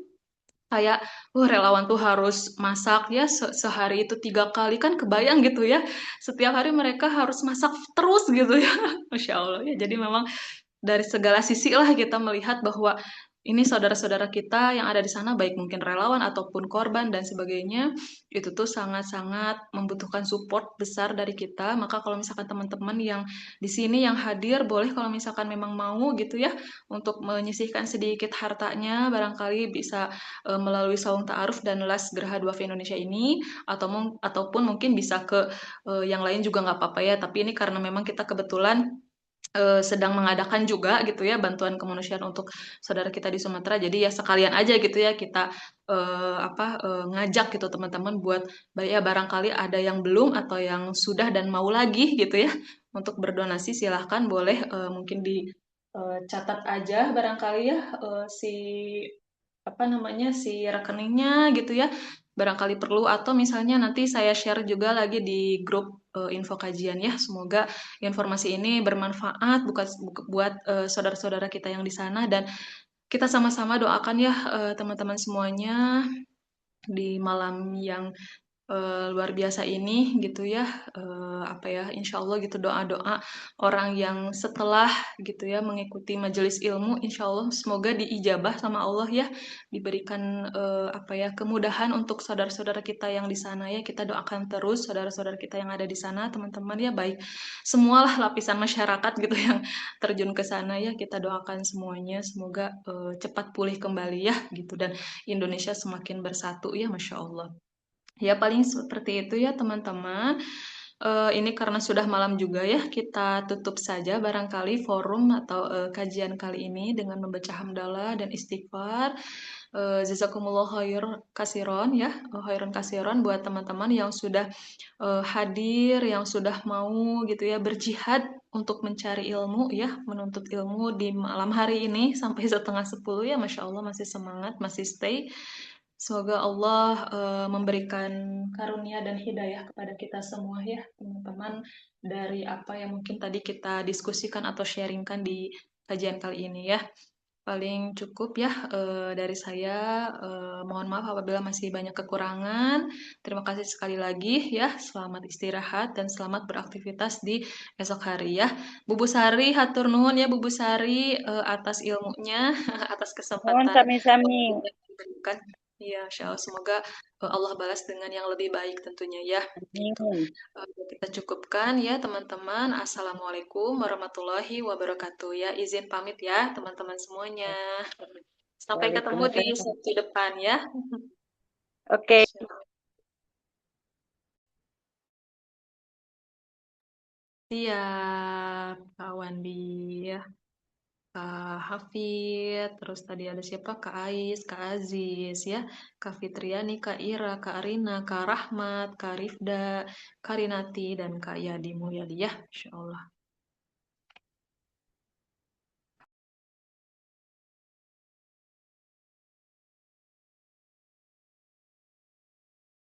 kayak, relawan tuh harus masak ya sehari itu 3 kali, kan kebayang gitu ya, setiap hari mereka harus masak terus gitu ya. Masya Allah ya, jadi memang dari segala sisi lah kita melihat bahwa ini saudara-saudara kita yang ada di sana, baik mungkin relawan ataupun korban dan sebagainya, itu tuh sangat-sangat membutuhkan support besar dari kita. Maka kalau misalkan teman-teman yang di sini yang hadir, boleh kalau misalkan memang mau gitu ya, untuk menyisihkan sedikit hartanya, barangkali bisa melalui saung ta'aruf dan las Geraha Duafa Indonesia ini, ataupun mungkin bisa ke yang lain juga nggak apa-apa ya. Tapi ini karena memang kita kebetulan sedang mengadakan juga gitu ya bantuan kemanusiaan untuk saudara kita di Sumatera. Jadi ya sekalian aja gitu ya kita ngajak gitu teman-teman buat ya barangkali ada yang belum atau yang sudah dan mau lagi gitu ya untuk berdonasi, silahkan boleh mungkin di catat aja barangkali ya si apa namanya si rekeningnya gitu ya. Barangkali perlu, atau misalnya nanti saya share juga lagi di grup info kajian ya. Semoga informasi ini bermanfaat buat saudara-saudara kita yang di sana, dan kita sama-sama doakan ya teman-teman semuanya di malam yang luar biasa ini gitu ya, apa ya, insya Allah gitu doa-doa orang yang setelah gitu ya mengikuti majelis ilmu, insya Allah semoga diijabah sama Allah ya, diberikan apa ya kemudahan untuk saudara-saudara kita yang di sana ya. Kita doakan terus saudara-saudara kita yang ada di sana, teman-teman ya, baik semualah lapisan masyarakat gitu yang terjun ke sana ya, kita doakan semuanya semoga cepat pulih kembali ya gitu, dan Indonesia semakin bersatu ya, Masya Allah. Ya paling seperti itu ya teman-teman. Ini karena sudah malam juga ya, kita tutup saja barangkali forum atau kajian kali ini dengan membaca hamdalah dan istighfar. Jazakumullah khair kasiron ya, khairon kasiron buat teman-teman yang sudah hadir, yang sudah mau gitu ya berjihad untuk mencari ilmu ya, menuntut ilmu di malam hari ini sampai setengah 10 ya, Masya Allah masih semangat, masih stay. Semoga Allah memberikan karunia dan hidayah kepada kita semua ya, teman-teman, dari apa yang mungkin tadi kita diskusikan atau sharingkan di kajian kali ini ya. Paling cukup ya dari saya. Mohon maaf apabila masih banyak kekurangan. Terima kasih sekali lagi ya. Selamat istirahat dan selamat beraktivitas di esok hari ya. Bu Sari, hatur nuhun ya Bu Sari atas ilmunya, atas Mohon kesempatan sami-sami. yang diberikan. Iya, Insya Allah semoga Allah balas dengan yang lebih baik tentunya ya. Gitu. Amin. Kita cukupkan ya teman-teman. Assalamualaikum warahmatullahi wabarakatuh ya. Izin pamit ya teman-teman semuanya. Sampai ketemu di Waalaikumsalam. Sabtu depan ya. Oke. Siap, Kak Wandi ya. Kak Hafid, terus tadi ada siapa? Kak Ais, Kak Aziz ya, Kak Fitriani, Kak Ira, Kak Arina, Kak Rahmat, Kak Rifda, Kak Rinati, dan Kak Yadi Mulyadi ya, Insya Allah.